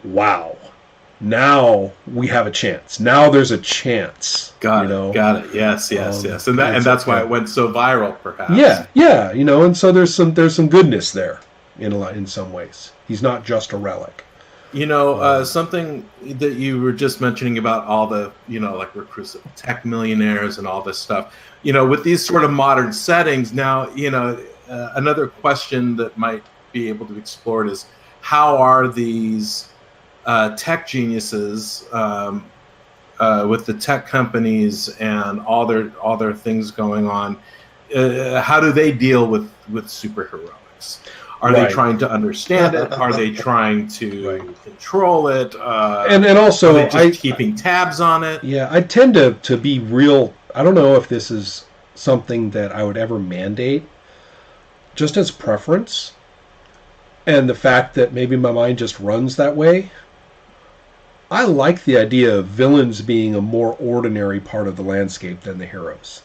Speaker 2: wow, now we have a chance. Now there's a chance.
Speaker 3: Got it. Yes. And that's why it went so viral, perhaps.
Speaker 2: Yeah. And so there's some goodness there in some ways. He's not just a relic.
Speaker 3: Something that you were just mentioning about all the, reclusive tech millionaires and all this stuff. With these sort of modern settings now, another question that might be able to be explored is how are these tech geniuses with the tech companies and all their things going on, how do they deal with superheroics? Are they trying to understand it? Are they trying to control it?
Speaker 2: And also,
Speaker 3: are they just keeping tabs on it?
Speaker 2: Yeah, I tend to be real. I don't know if this is something that I would ever mandate. just as preference, and the fact that maybe my mind just runs that way, I like the idea of villains being a more ordinary part of the landscape than the heroes.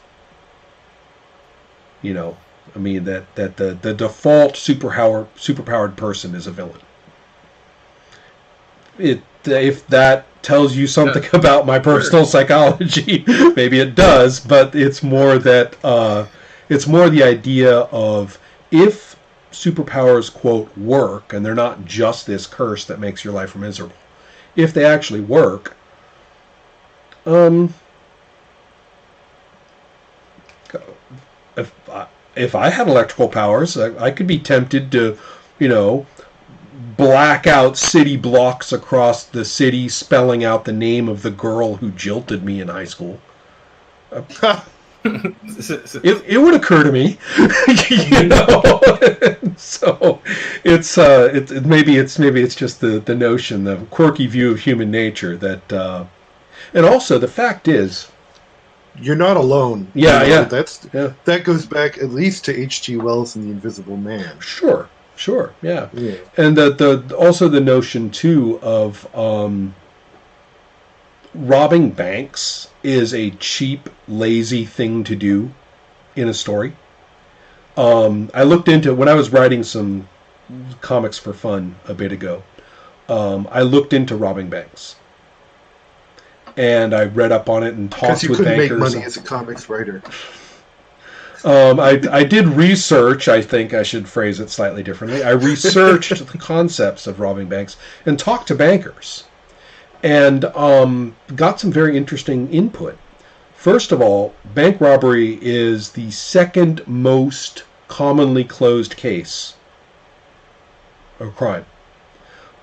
Speaker 2: You know, I mean, that the default superpowered person is a villain. If that tells you something about my personal psychology, maybe it does, but it's more that it's more the idea of, if superpowers, quote, work, and they're not just this curse that makes your life miserable, if they actually work, if I had electrical powers, I could be tempted to, you know, black out city blocks across the city, spelling out the name of the girl who jilted me in high school. It would occur to me, you know. So it's maybe it's just the notion, the quirky view of human nature that, and also the fact is,
Speaker 1: you're not alone.
Speaker 2: Yeah,
Speaker 1: you know,
Speaker 2: yeah.
Speaker 1: That goes back at least to H.G. Wells and The Invisible Man.
Speaker 2: Sure, yeah. And also the notion too of robbing banks is a cheap, lazy thing to do in a story. I looked into, when I was writing some comics for fun a bit ago, I looked into robbing banks. And I read up on it and talked with bankers. Because you couldn't make money as a
Speaker 1: comics writer.
Speaker 2: I did research. I think I should phrase it slightly differently. I researched the concepts of robbing banks and talked to bankers. And got some very interesting input. First of all, bank robbery is the second most commonly closed case of crime.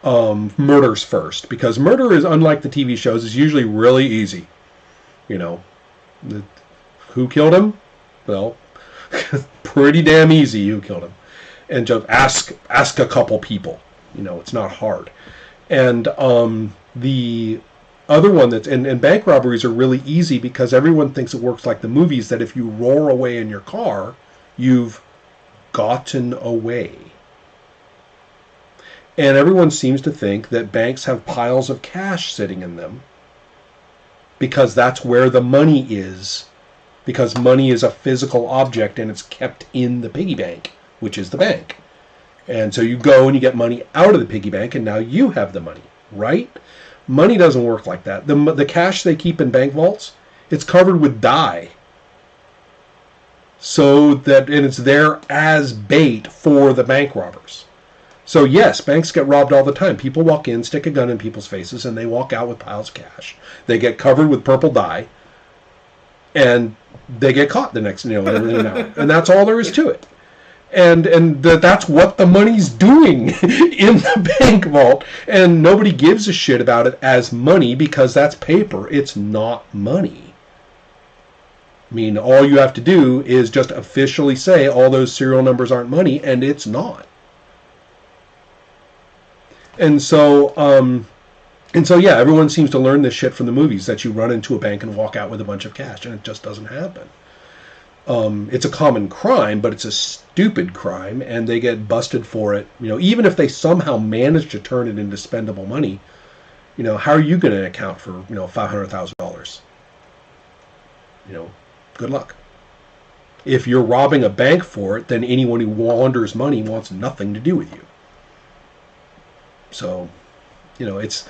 Speaker 2: Murder's first, because murder is, unlike the TV shows, is usually really easy. You know, who killed him? Well, pretty damn easy. Who killed him? And just ask a couple people. You know, it's not hard. And the other one that's and bank robberies are really easy because everyone thinks it works like the movies, that if you roar away in your car, you've gotten away. And everyone seems to think that banks have piles of cash sitting in them because that's where the money is. Because money is a physical object and it's kept in the piggy bank, which is the bank. And so you go and you get money out of the piggy bank and now you have the money, right? Money doesn't work like that. The cash they keep in bank vaults, it's covered with dye. So that, and it's there as bait for the bank robbers. So yes, banks get robbed all the time. People walk in, stick a gun in people's faces, and they walk out with piles of cash. They get covered with purple dye, and they get caught the next, in an hour. And that's all there is to it. And that's what the money's doing in the bank vault. And nobody gives a shit about it as money because that's paper. It's not money. I mean, all you have to do is just officially say all those serial numbers aren't money, and it's not. And so, yeah, everyone seems to learn this shit from the movies, that you run into a bank and walk out with a bunch of cash, and it just doesn't happen. It's a common crime, but it's a stupid crime, and they get busted for it. You know, even if they somehow manage to turn it into spendable money, you know, how are you going to account for, $500,000? Good luck. If you're robbing a bank for it, then anyone who launders money wants nothing to do with you. So, it's...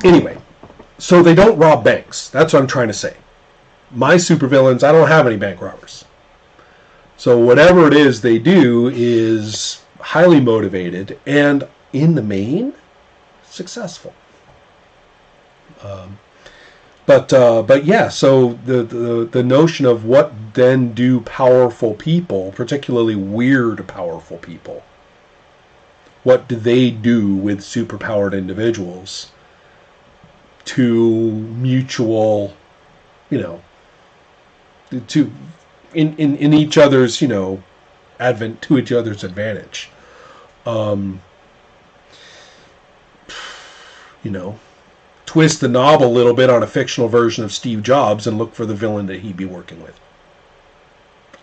Speaker 2: Anyway, so they don't rob banks. That's what I'm trying to say. My supervillains, I don't have any bank robbers. So whatever it is they do is highly motivated and, in the main, successful. But yeah, so the notion of what then do powerful people, particularly weird powerful people, what do they do with superpowered individuals to mutual, to in each other's, to each other's advantage. Twist the knob a little bit on a fictional version of Steve Jobs and look for the villain that he'd be working with.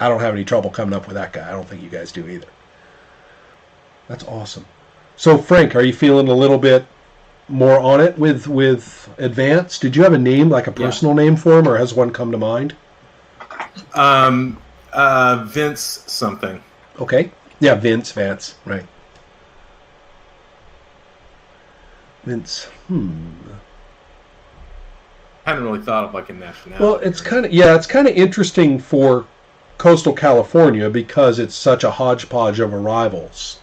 Speaker 2: I don't have any trouble coming up with that guy. I don't think you guys do either. That's awesome. So, Frank, are you feeling a little bit more on it with Advance? Did you have a name, like a personal name for him, or has one come to mind?
Speaker 3: Vince something.
Speaker 2: Okay. Yeah, Vance, right. Vince.
Speaker 3: I hadn't really thought of like a nationality.
Speaker 2: Well, it's kind of interesting for coastal California because it's such a hodgepodge of arrivals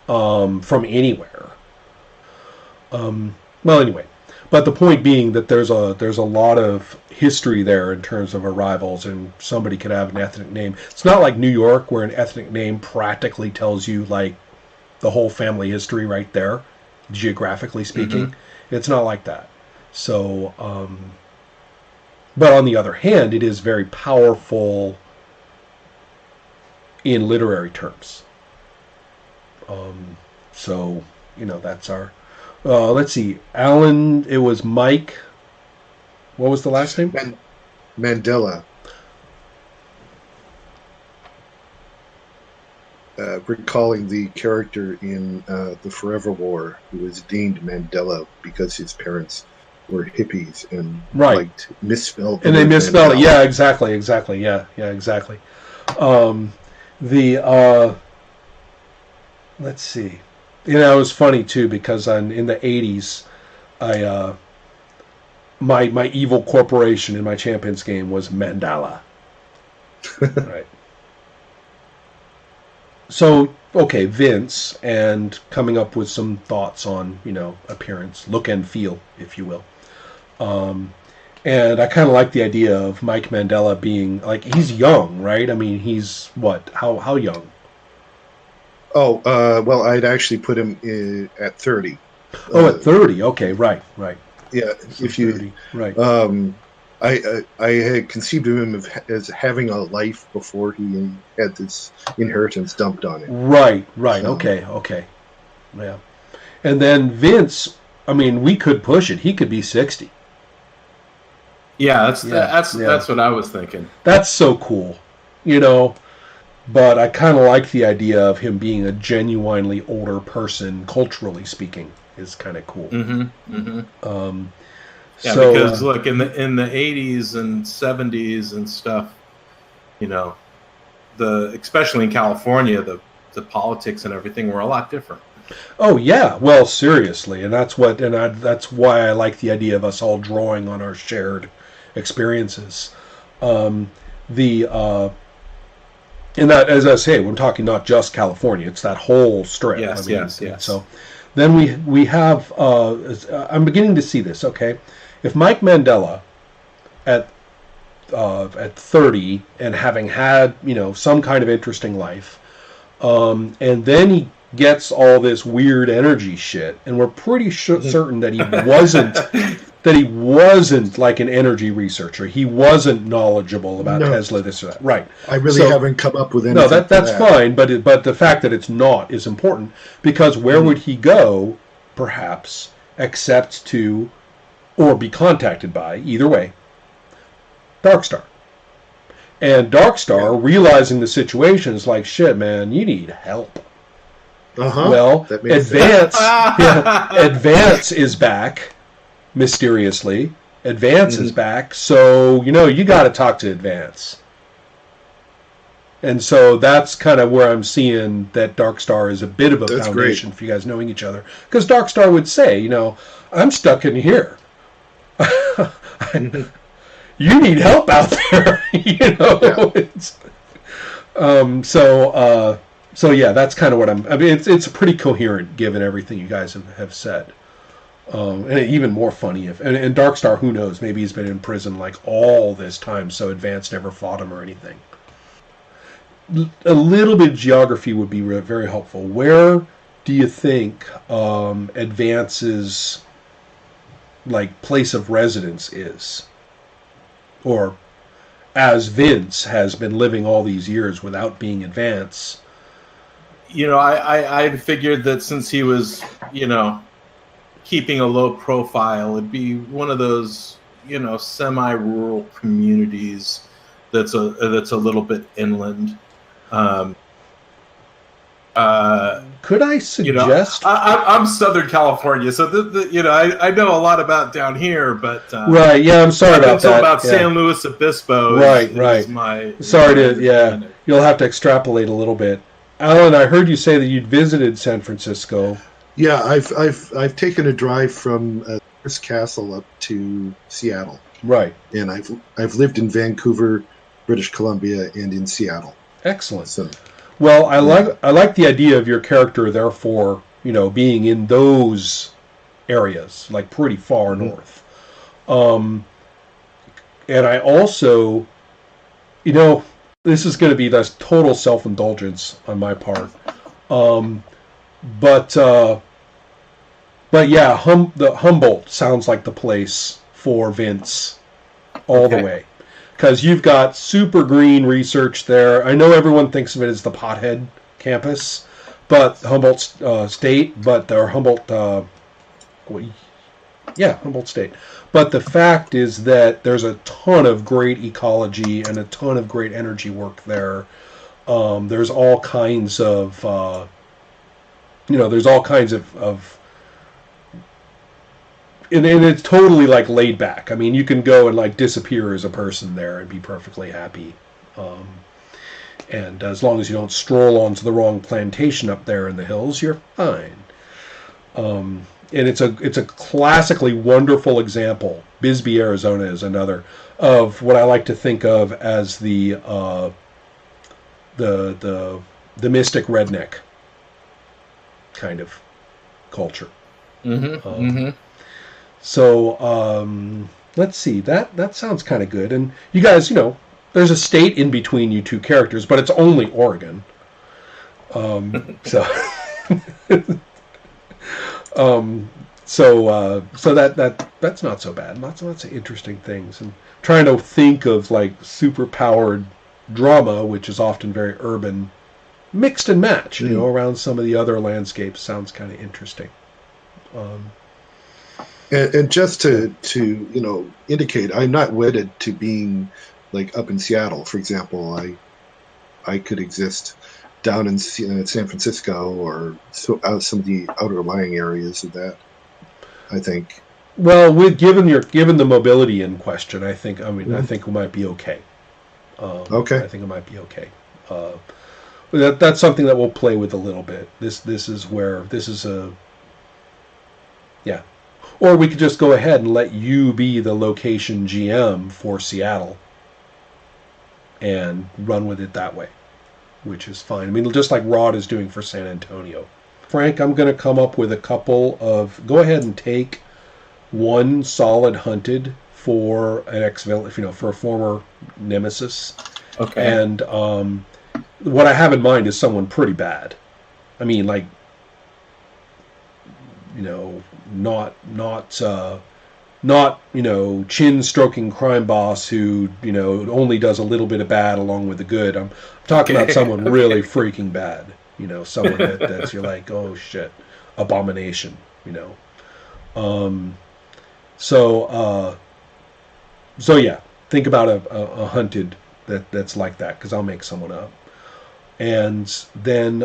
Speaker 2: from anywhere. Well, anyway, but the point being that there's a lot of history there in terms of arrivals, and somebody could have an ethnic name. It's not like New York, where an ethnic name practically tells you like the whole family history right there, geographically speaking. Mm-hmm. It's not like that. So, but on the other hand, it is very powerful in literary terms. So, that's our... let's see. Alan, it was Mike. What was the last name?
Speaker 1: Mandela. Recalling the character in The Forever War who was deemed Mandela because his parents were hippies and misspelled.
Speaker 2: And they misspelled it. Yeah, exactly. Yeah, exactly. Let's see. It was funny too because in the 80s, my evil corporation in my Champions game was Mandala. Right. So, okay, Vince, and coming up with some thoughts on, appearance, look and feel, if you will. And I kind of like the idea of Mike Mandela being, like, he's young, right? I mean, he's, what, how young?
Speaker 1: Oh, well, I'd actually put him at 30.
Speaker 2: Oh, at 30, okay, right.
Speaker 1: Yeah,
Speaker 2: so
Speaker 1: if you...
Speaker 2: 30, right.
Speaker 1: I had conceived of him as having a life before he had this inheritance dumped on him.
Speaker 2: Right. Okay. Yeah. And then Vince, I mean, we could push it. He could be 60.
Speaker 3: Yeah, that's what I was thinking.
Speaker 2: That's so cool, but I kind of like the idea of him being a genuinely older person, culturally speaking, is kind of cool.
Speaker 3: Yeah, so, because look, in the 80s and 70s and stuff, especially in California, the politics and everything were a lot different.
Speaker 2: Oh yeah, well, seriously, and that's why I like the idea of us all drawing on our shared experiences. And that, as I say, we're talking not just California; it's that whole strip.
Speaker 3: Yes.
Speaker 2: So then we have. I'm beginning to see this. Okay. If Mike Mandela at 30 and having had, some kind of interesting life, and then he gets all this weird energy shit, and we're pretty certain that he wasn't like an energy researcher. He wasn't knowledgeable about Tesla, this or that. Right.
Speaker 1: I really haven't come up with anything.
Speaker 2: No, that's fine, but the fact that it's not is important, because where would he go, perhaps, except to, or be contacted by, either way, Darkstar. And Darkstar, realizing the situation, is like, shit, man, you need help. Well, Advance is back, mysteriously. Advance is back, so, you got to talk to Advance. And so that's kind of where I'm seeing that Darkstar is a bit of a foundation for you guys knowing each other. Because Darkstar would say, I'm stuck in here. You need help out there, So yeah, that's kind of what it's pretty coherent given everything you guys have said. And even more funny and Darkstar, who knows, maybe he's been in prison like all this time, so Advance never fought him or anything. A little bit of geography would be very helpful. Where do you think Advance's place of residence is? Or as Vince has been living all these years without being Advance.
Speaker 3: I figured that since he was, keeping a low profile, it'd be one of those, semi-rural communities that's a little bit inland.
Speaker 2: Could I suggest?
Speaker 3: I'm Southern California, so I know a lot about down here, but
Speaker 2: right. Yeah, I'm sorry about that.
Speaker 3: About San Luis Obispo.
Speaker 2: Right.
Speaker 3: Sorry
Speaker 2: you'll have to extrapolate a little bit. Alan, I heard you say that you'd visited San Francisco.
Speaker 1: Yeah, I've taken a drive from Hearst Castle up to Seattle.
Speaker 2: Right.
Speaker 1: And I've lived in Vancouver, British Columbia, and in Seattle.
Speaker 2: Excellent.
Speaker 1: So,
Speaker 2: well, I like the idea of your character, therefore, being in those areas, like pretty far north. And I also, this is going to be that's total self-indulgence on my part. But yeah, the Humboldt sounds like the place for Vince all the way. Because you've got super green research there. I know everyone thinks of it as the Pothead campus, but Humboldt State, Humboldt State. But the fact is that there's a ton of great ecology and a ton of great energy work there. There's all kinds of, and it's totally like laid back. I mean, you can go and like disappear as a person there and be perfectly happy. And as long as you don't stroll onto the wrong plantation up there in the hills, you're fine. And it's a classically wonderful example. Bisbee, Arizona is another of what I like to think of as the mystic redneck kind of culture. So let's see. That sounds kind of good. And you guys, there's a state in between you two characters, but it's only Oregon. So that's not so bad. Lots of interesting things. And trying to think of like super powered drama, which is often very urban, mixed and matched, around some of the other landscapes sounds kind of interesting.
Speaker 1: And just to indicate, I'm not wedded to being like up in Seattle, for example. I could exist down in San Francisco or out some of the outer lying areas of that. I think.
Speaker 2: Well, given the mobility in question, I think we might be okay.
Speaker 1: Okay.
Speaker 2: I think it might be okay. That's something that we'll play with a little bit. This is a. Or we could just go ahead and let you be the location GM for Seattle and run with it that way, which is fine. I mean, just like Rod is doing for San Antonio. Frank, I'm going to come up with a couple of... Go ahead and take one solid hunted for an ex-villain, for a former nemesis.
Speaker 3: Okay.
Speaker 2: And what I have in mind is someone pretty bad. I mean, like, not chin stroking crime boss who only does a little bit of bad along with the good. I'm talking about someone really freaking bad. Someone that's you're like, oh shit, abomination. So yeah, think about a hunted that's like that, because I'll make someone up. And then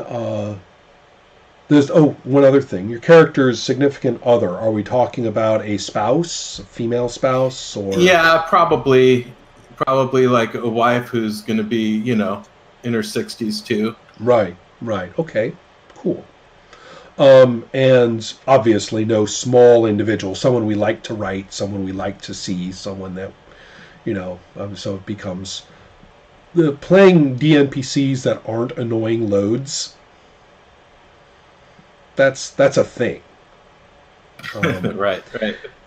Speaker 2: there's one other thing. Your character's significant other. Are we talking about a spouse, a female spouse, or?
Speaker 3: Yeah, probably like a wife who's going to be, in her 60s too.
Speaker 2: Right. Okay, cool. And obviously no small individual. Someone we like to write. Someone we like to see. Someone that, so it becomes playing DNPCs that aren't annoying loads. That's a thing.
Speaker 3: Right.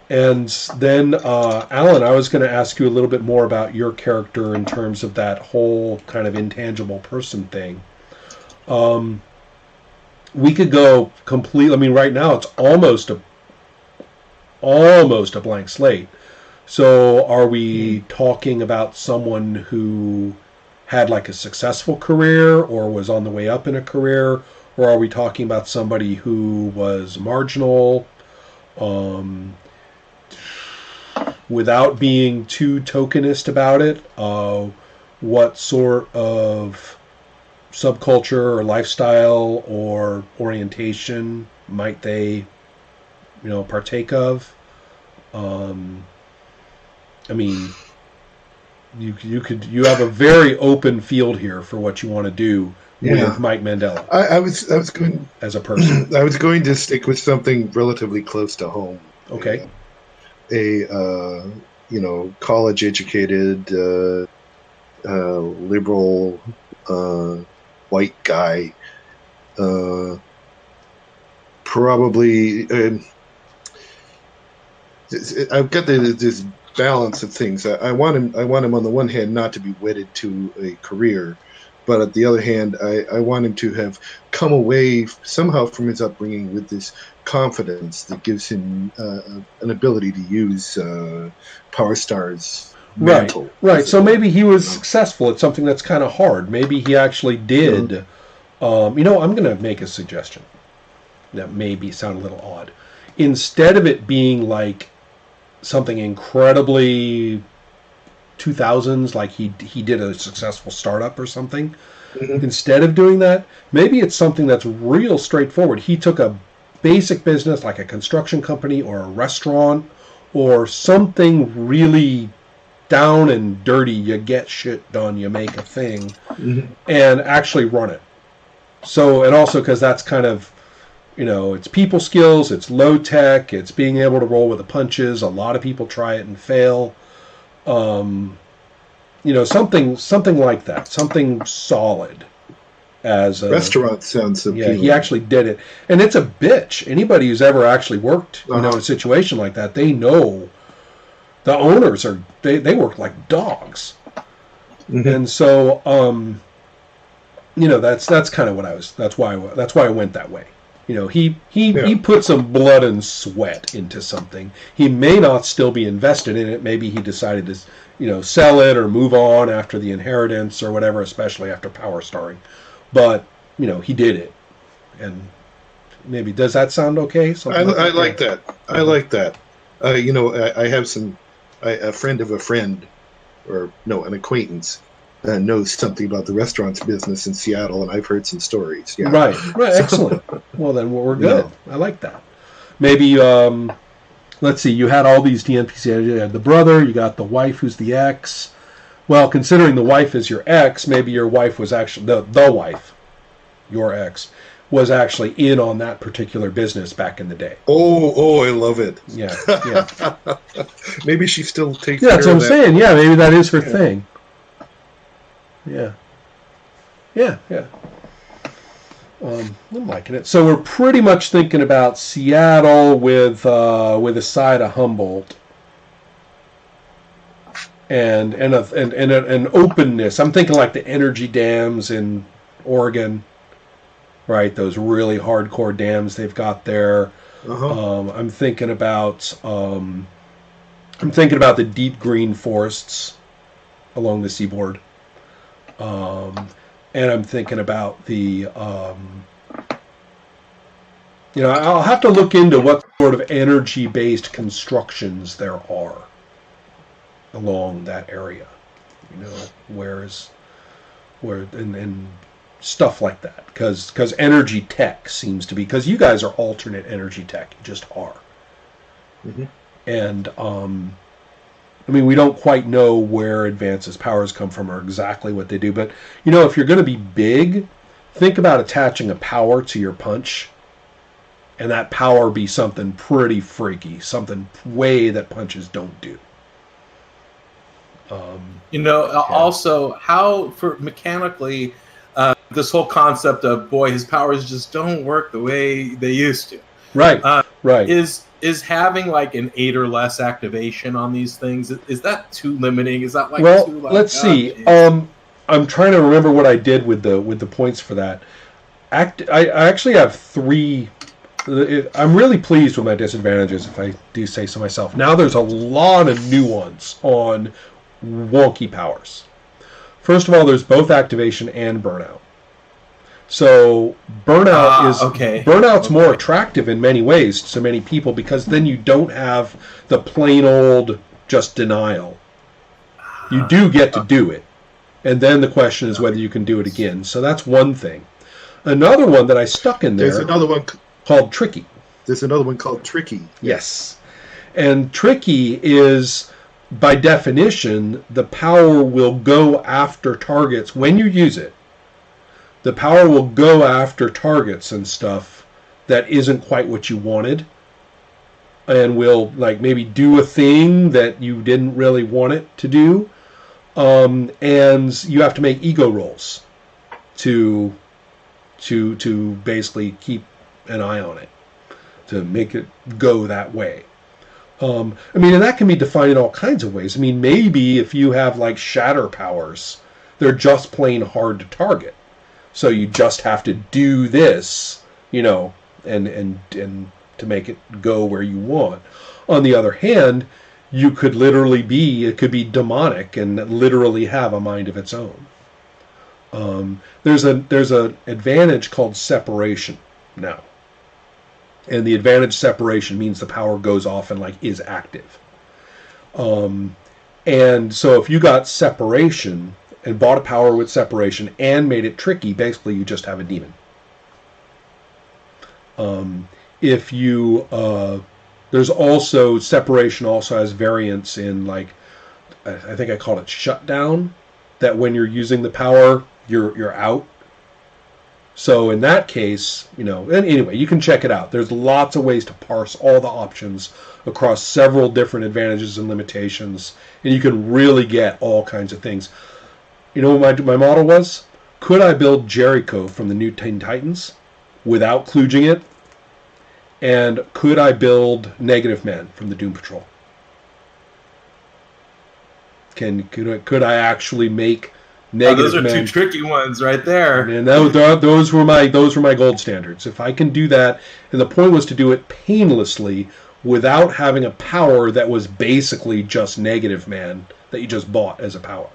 Speaker 2: And then, Alan, I was going to ask you a little bit more about your character in terms of that whole kind of intangible person thing. We could go completely... I mean, right now it's almost a blank slate. So are we talking about someone who had like a successful career or was on the way up in a career? Or are we talking about somebody who was marginal, without being too tokenist about it? what sort of subculture or lifestyle or orientation might they, partake of. I mean, you have a very open field here for what you want to do with Mike Mandela.
Speaker 1: I was going
Speaker 2: as a person.
Speaker 1: I was going to stick with something relatively close to home.
Speaker 2: Okay.
Speaker 1: College educated, liberal, white guy, probably. I've got this balance of things. I want him on the one hand not to be wedded to a career, but on the other hand, I want him to have come away somehow from his upbringing with this confidence that gives him an ability to use Power Star's mantle.
Speaker 2: Right. So maybe he was successful at something that's kind of hard. Maybe he actually did. I'm going to make a suggestion that maybe sound a little odd. Instead of it being like something incredibly 2000s, like he did a successful startup or something, instead of doing that, maybe it's something that's real straightforward. He took a basic business like a construction company or a restaurant or something really down and dirty. You get shit done, you make a thing, and actually run it. So, and also because that's kind of, it's people skills, it's low tech, it's being able to roll with the punches. A lot of people try it and fail. Something like that, something solid. As a
Speaker 1: restaurant sounds appealing.
Speaker 2: Yeah, he actually did it, and it's a bitch. Anybody who's ever actually worked, in a situation like that, they know the owners they work like dogs, and so that's kind of what I was. That's why I went that way. He put some blood and sweat into something. He may not still be invested in it. Maybe he decided to, sell it or move on after the inheritance or whatever, especially after Power Starring. But, he did it. And maybe, does that sound okay?
Speaker 1: I like that. I like that. I have a friend of a friend, or no, an acquaintance, knows something about the restaurants business in Seattle, and I've heard some stories. Yeah.
Speaker 2: Right, excellent. Well, then we're good. Yeah. I like that. Maybe, let's see, you had all these DNPCs. You had the brother, you got the wife who's the ex. Well, considering the wife is your ex, maybe your wife was actually, the wife, your ex, was actually in on that particular business back in the day.
Speaker 1: Oh, I love it.
Speaker 2: Yeah.
Speaker 1: Maybe she still takes care of that.
Speaker 2: That's what I'm saying. Yeah, maybe that is her thing. Yeah. I'm liking it. So we're pretty much thinking about Seattle with a side of Humboldt and an openness. I'm thinking like the energy dams in Oregon, right? Those really hardcore dams they've got there. I'm thinking about the deep green forests along the seaboard. And I'm thinking about the, I'll have to look into what sort of energy-based constructions there are along that area, where and stuff like that, because energy tech seems to be, because you guys are alternate energy tech, you just are, and we don't quite know where Advance's powers come from or exactly what they do. But, if you're going to be big, think about attaching a power to your punch. And that power be something pretty freaky. Something way that punches don't do.
Speaker 3: Also, how, for mechanically, this whole concept of, his powers just don't work the way they used to.
Speaker 2: Right, right.
Speaker 3: Is having like an 8 or less activation on these things, is that too limiting? Is that like too like,
Speaker 2: let's see. I'm trying to remember what I did with the points for that. I actually have 3. I'm really pleased with my disadvantages, if I do say so myself. Now there's a lot of nuance on wonky powers. First of all, there's both activation and burnout. So burnout's more attractive in many ways to many people, because then you don't have the plain old just denial. You do get to do it, And then the question is whether you can do it again. So that's one thing. Another one that I stuck in there.
Speaker 1: There's another one
Speaker 2: called Tricky.
Speaker 1: There's another one called Tricky.
Speaker 2: Yes. And Tricky is, by definition, the power will go after targets. When you use it, the power will go after targets and stuff that isn't quite what you wanted. And will, like, maybe do a thing that you didn't really want it to do. And you have to make ego rolls to basically keep an eye on it, to make it go that way. I mean, and that can be defined in all kinds of ways. I mean, maybe if you have like shatter powers, they're just plain hard to target. So you just have to do this, you know, and to make it go where you want. On the other hand, you could literally be, it could be demonic and literally have a mind of its own. There's an advantage called separation now. And the advantage separation means the power goes off and like is active. And so if you got separation and bought a power with separation and made it tricky, basically you just have a demon. If you there's also separation also has variants in, like, I think I called it shutdown, that when you're using the power you're out. So in that case, you know, and anyway, you can check it out. There's lots of ways to parse all the options across several different advantages and limitations, and you can really get all kinds of things. You know what my model was? Could I build Jericho from the new Teen Titans without kludging it? And could I build Negative Man from the Doom Patrol? Could I actually make Negative Man?
Speaker 3: Those are two tricky ones right there.
Speaker 2: And those were my gold standards. If I can do that, and the point was to do it painlessly without having a power that was basically just Negative Man that you just bought as a power.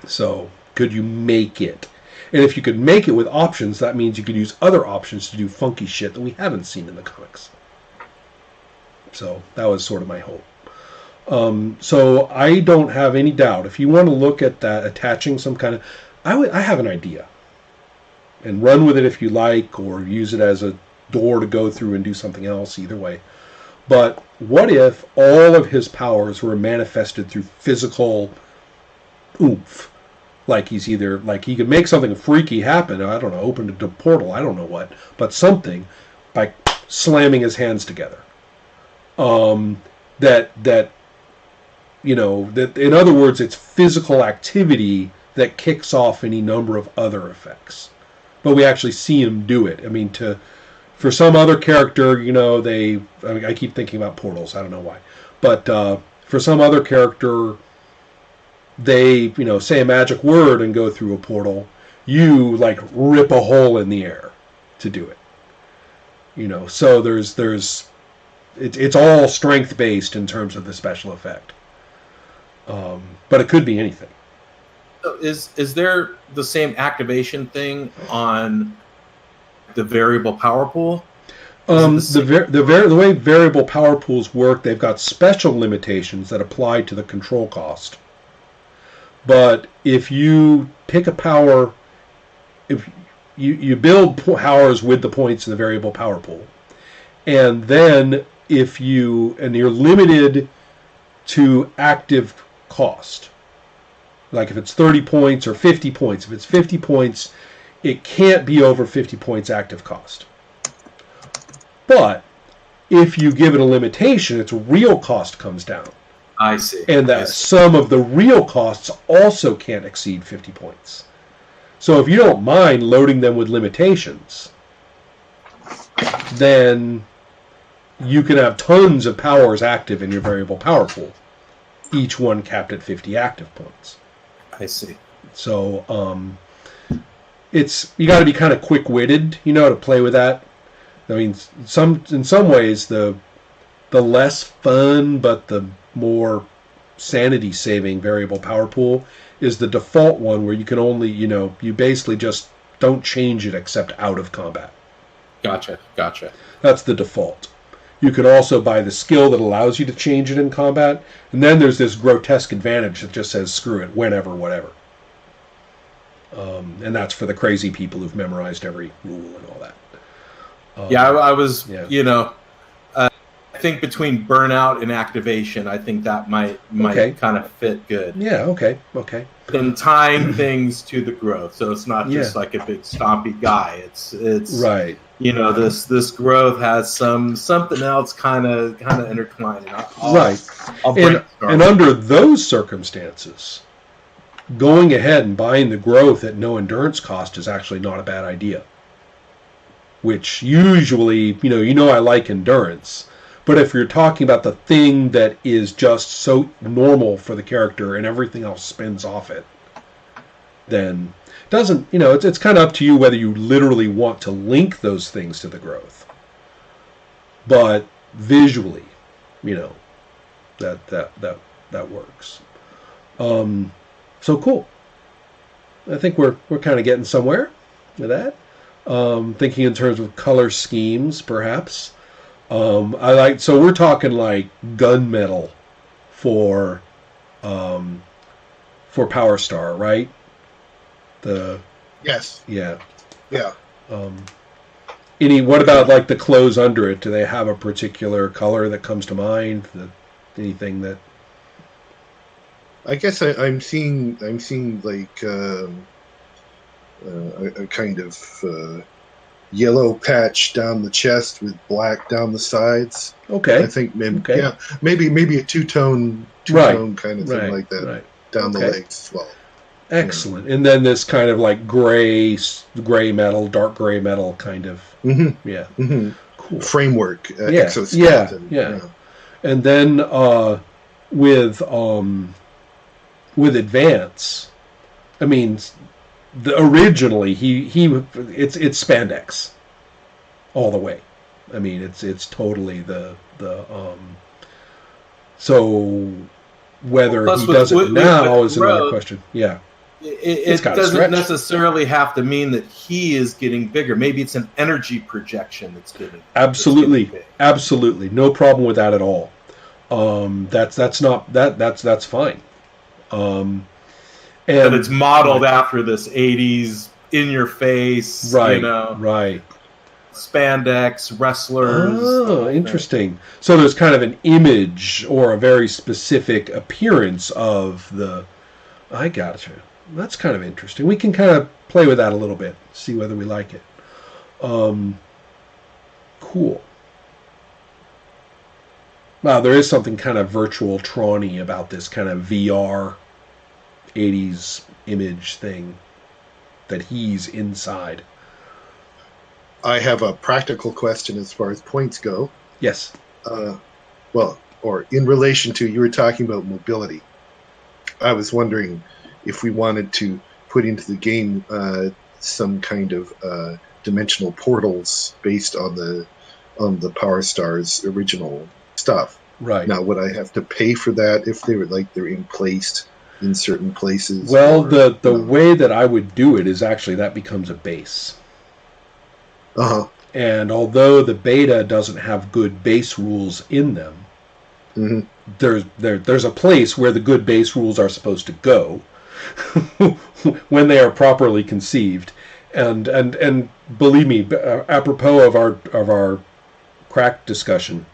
Speaker 2: So, could you make it? And if you could make it with options, that means you could use other options to do funky shit that we haven't seen in the comics. So that was sort of my hope. So I don't have any doubt. If you want to look at that, attaching some kind of... I have an idea. And run with it if you like, or use it as a door to go through and do something else, either way. But what if all of his powers were manifested through physical oomph? Like he's either, like he could make something freaky happen, I don't know, open a portal, I don't know what, but something by slamming his hands together. That you know, that in other words, it's physical activity that kicks off any number of other effects. But we actually see him do it. I mean, for some other character, you know, I keep thinking about portals, I don't know why. But for some other character, they, you know, say a magic word and go through a portal. You, like, rip a hole in the air to do it. You know, so it's all strength-based in terms of the special effect. But it could be anything.
Speaker 3: So is there the same activation thing on the variable power pool?
Speaker 2: The way variable power pools work, they've got special limitations that apply to the control cost. But if you pick a power, if you build powers with the points in the variable power pool, and then you're limited to active cost, like if it's 30 points or 50 points, if it's 50 points, it can't be over 50 points active cost. But if you give it a limitation, its real cost comes down.
Speaker 3: I see.
Speaker 2: And that some of the real costs also can't exceed 50 points. So if you don't mind loading them with limitations, then you can have tons of powers active in your variable power pool, each one capped at 50 active points.
Speaker 3: I see.
Speaker 2: So you got to be kind of quick-witted, you know, to play with that. I mean, in some ways, the less fun but the more sanity-saving variable power pool is the default one, where you can only, you know, you basically just don't change it except out of combat.
Speaker 3: Gotcha.
Speaker 2: That's the default. You can also buy the skill that allows you to change it in combat. And then there's this grotesque advantage that just says, screw it, whenever, whatever. And that's for the crazy people who've memorized every rule and all that.
Speaker 3: I was, I think between burnout and activation, I think that might kind of fit good.
Speaker 2: Yeah, okay.
Speaker 3: And tying things to the growth, so it's not just like a big stompy guy. It's
Speaker 2: right.
Speaker 3: This growth has something else kind of intertwined.
Speaker 2: And under those circumstances, going ahead and buying the growth at no endurance cost is actually not a bad idea. Which usually, I like endurance, but if you're talking about the thing that is just so normal for the character and everything else spins off it, then doesn't, it's kind of up to you whether you literally want to link those things to the growth. But visually, that works. So cool. I think we're kind of getting somewhere with that. Thinking in terms of color schemes, perhaps. So we're talking like gunmetal for Power Star, right?
Speaker 1: Yes.
Speaker 2: Yeah.
Speaker 1: Yeah.
Speaker 2: What about like the clothes under it? Do they have a particular color that comes to mind? Anything that?
Speaker 1: I guess I'm seeing like a kind of yellow patch down the chest with black down the sides.
Speaker 2: Okay.
Speaker 1: I think maybe a two-tone kind of thing like that down the legs as well.
Speaker 2: Excellent. Yeah. And then this kind of like gray metal, dark gray metal kind of.
Speaker 1: Mm-hmm.
Speaker 2: Yeah.
Speaker 1: Mm-hmm.
Speaker 2: Cool.
Speaker 1: Framework. Exoskeleton.
Speaker 2: Yeah. And then with Advance, I mean, originally it's spandex all the way. I mean, it's totally the so whether he does it now is another question. Yeah.
Speaker 3: It doesn't necessarily have to mean that he is getting bigger. Maybe it's an energy projection that's getting
Speaker 2: absolutely no problem with that at all. That's fine. And
Speaker 3: it's modeled after this 80s in your face,
Speaker 2: right?
Speaker 3: Spandex wrestlers.
Speaker 2: Oh, interesting. So there's kind of an image or a very specific appearance of the. I gotcha. That's kind of interesting. We can kind of play with that a little bit, see whether we like it. Cool. Wow, there is something kind of virtual Tron-y about this kind of VR 80s image thing that he's inside.
Speaker 1: I have a practical question as far as points go.
Speaker 2: Yes.
Speaker 1: Or in relation to, you were talking about mobility. I was wondering if we wanted to put into the game some kind of dimensional portals based on the Power Stars original stuff.
Speaker 2: Right.
Speaker 1: Now, would I have to pay for that if they're placed in certain places?
Speaker 2: Well, the way that I would do it is actually that becomes a base.
Speaker 1: Uh-huh.
Speaker 2: And although the beta doesn't have good base rules in them,
Speaker 1: mm-hmm.
Speaker 2: there's a place where the good base rules are supposed to go when they are properly conceived. And believe me, apropos of our crack discussion,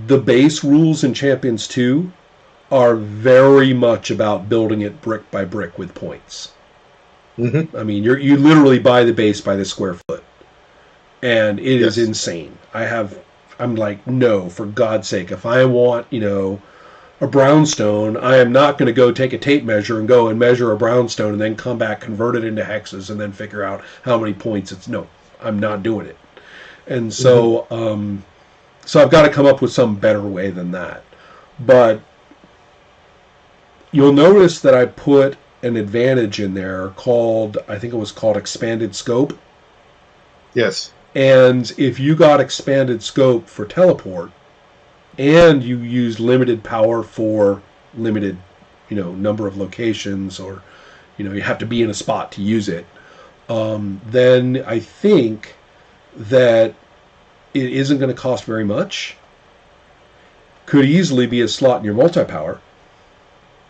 Speaker 2: the base rules in Champions 2 are very much about building it brick by brick with points.
Speaker 1: Mm-hmm.
Speaker 2: I mean, you literally buy the base by the square foot, and it is insane. I'm like, no, for God's sake, if I want, a brownstone, I am not going to go take a tape measure and go and measure a brownstone and then come back, convert it into hexes, and then figure out how many points it's. No, I'm not doing it. And so, so I've got to come up with some better way than that. But you'll notice that I put an advantage in there called expanded scope.
Speaker 1: Yes.
Speaker 2: And if you got expanded scope for teleport and you use limited power for limited, number of locations, or, you have to be in a spot to use it, then I think that it isn't going to cost very much. Could easily be a slot in your multi-power.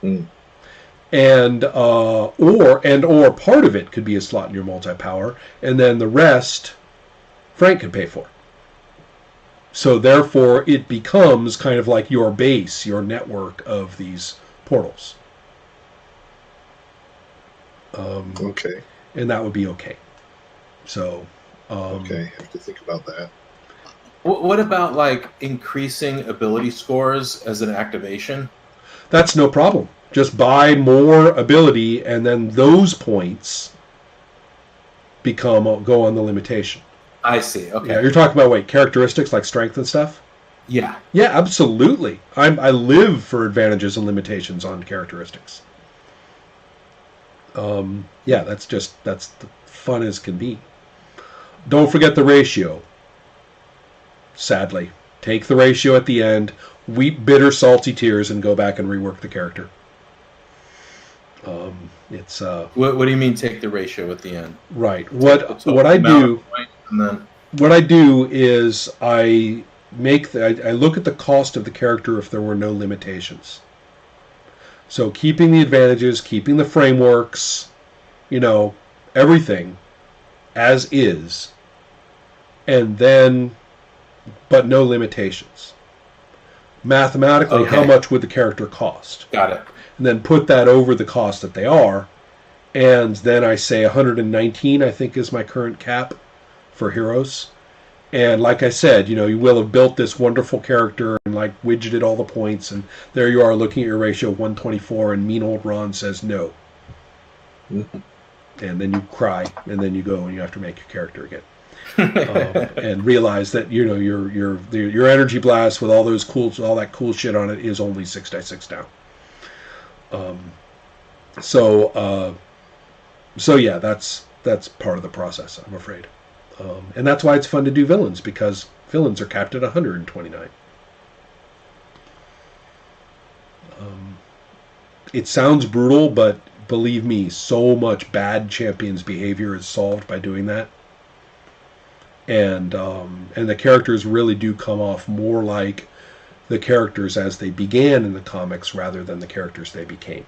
Speaker 2: And or part of it could be a slot in your multi-power, and then the rest Frank could pay for. So therefore it becomes kind of like your base, your network of these portals.
Speaker 1: Okay.
Speaker 2: And that would be okay. So
Speaker 1: okay, I have to think about that.
Speaker 3: What about like increasing ability scores as an activation?
Speaker 2: That's no problem. Just buy more ability, and then those points go on the limitation.
Speaker 3: I see. Okay.
Speaker 2: Yeah, you're talking about characteristics like strength and stuff?
Speaker 3: Yeah.
Speaker 2: Yeah, absolutely. I live for advantages and limitations on characteristics. Yeah, that's the fun as can be. Don't forget the ratio. Sadly, take the ratio at the end, weep bitter, salty tears, and go back and rework the character. It's
Speaker 3: What do you mean? Take the ratio at the end?
Speaker 2: Right. What I do is I look at the cost of the character if there were no limitations. So keeping the advantages, keeping the frameworks, everything as is, and then, but no limitations. Mathematically,
Speaker 3: Okay.
Speaker 2: How much would the character cost?
Speaker 3: Got it.
Speaker 2: And then put that over the cost that they are, and then I say 119, I think, is my current cap for heroes. And like I said, you will have built this wonderful character and widgeted all the points, and there you are looking at your ratio of 124, and mean old Ron says no.
Speaker 1: Mm-hmm.
Speaker 2: And then you cry, and then you go and you have to make your character again. And realize that your energy blast with all that cool shit on it is only 6 die 6 down. So yeah, that's part of the process, I'm afraid. And that's why it's fun to do villains, because villains are capped at 129. It sounds brutal, but believe me, so much bad champions behavior is solved by doing that. And the characters really do come off more like the characters as they began in the comics rather than the characters they became.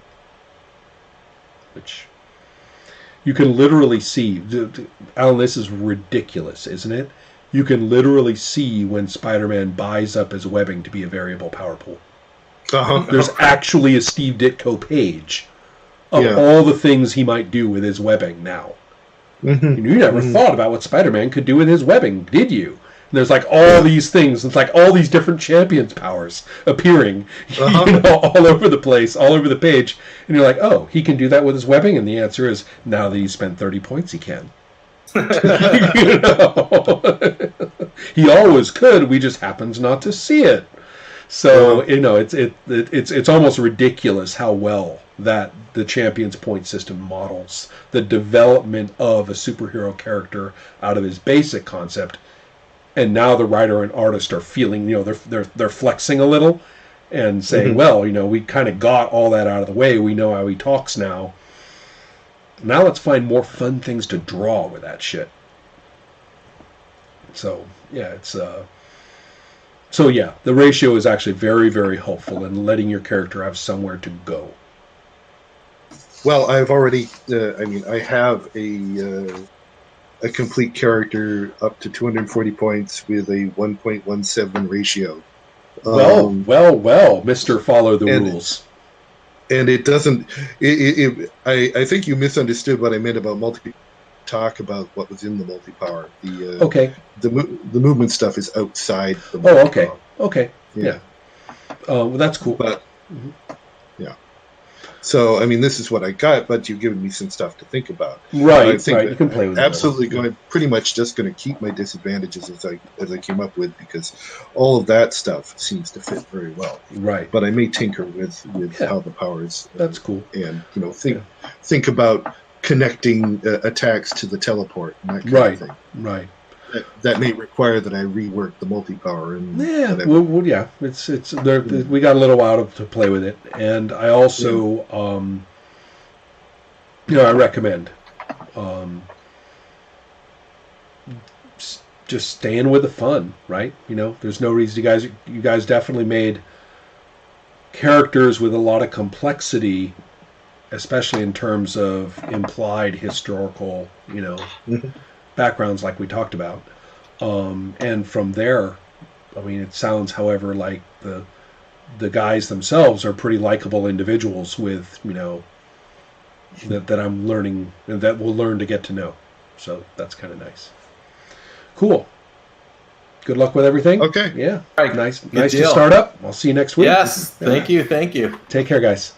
Speaker 2: Which you can literally see. Alan, this is ridiculous, isn't it? You can literally see when Spider-Man buys up his webbing to be a variable power pool. There's actually a Steve Ditko page of all the things he might do with his webbing now.
Speaker 1: Mm-hmm.
Speaker 2: You never thought about what Spider-Man could do with his webbing, did you? And there's all these things. It's all these different champions' powers appearing, all over the place, all over the page. And you're like, oh, he can do that with his webbing? And the answer is, now that he's spent 30 points, he can. He always could. We just happens not to see it. So it's almost ridiculous how well that the Champions Point system models the development of a superhero character out of his basic concept. And now the writer and artist are feeling, they're flexing a little and saying, well, we kind of got all that out of the way. We know how he talks now. Now let's find more fun things to draw with that shit. So yeah, the ratio is actually very, very helpful in letting your character have somewhere to go.
Speaker 1: Well, I've already, I have a complete character up to 240 points with a 1.17 ratio.
Speaker 2: Well, Mr. Follow the Rules.
Speaker 1: And it doesn't, I think you misunderstood what I meant about talk about what was in the multi-power. The movement stuff is outside the multi-power.
Speaker 2: Okay. Yeah. Well, that's cool.
Speaker 1: But, yeah. So, this is what I got, but you've given me some stuff to think about.
Speaker 2: Right. You can play with it.
Speaker 1: Absolutely pretty much just going to keep my disadvantages as I came up with, because all of that stuff seems to fit very well.
Speaker 2: Right.
Speaker 1: But I may tinker with how the powers.
Speaker 2: That's cool.
Speaker 1: And think about connecting attacks to the teleport and that kind of thing. Right. That may require that I rework the multi-power and
Speaker 2: it's there. We got a little while to play with it, and I also I recommend just staying with the fun, right? You know, there's no reason you guys definitely made characters with a lot of complexity, especially in terms of implied historical, you know, backgrounds like we talked about. And from there, I mean, it sounds, however, like the guys themselves are pretty likable individuals with, you know, that I'm learning, and that we'll learn to get to know. So that's kind of nice. Cool. Good luck with everything.
Speaker 1: Okay.
Speaker 2: Yeah.
Speaker 3: Right.
Speaker 2: Nice
Speaker 3: Good
Speaker 2: to
Speaker 3: deal.
Speaker 2: start up. I'll see you next week.
Speaker 3: Yes. Thank you.
Speaker 2: Take care, guys.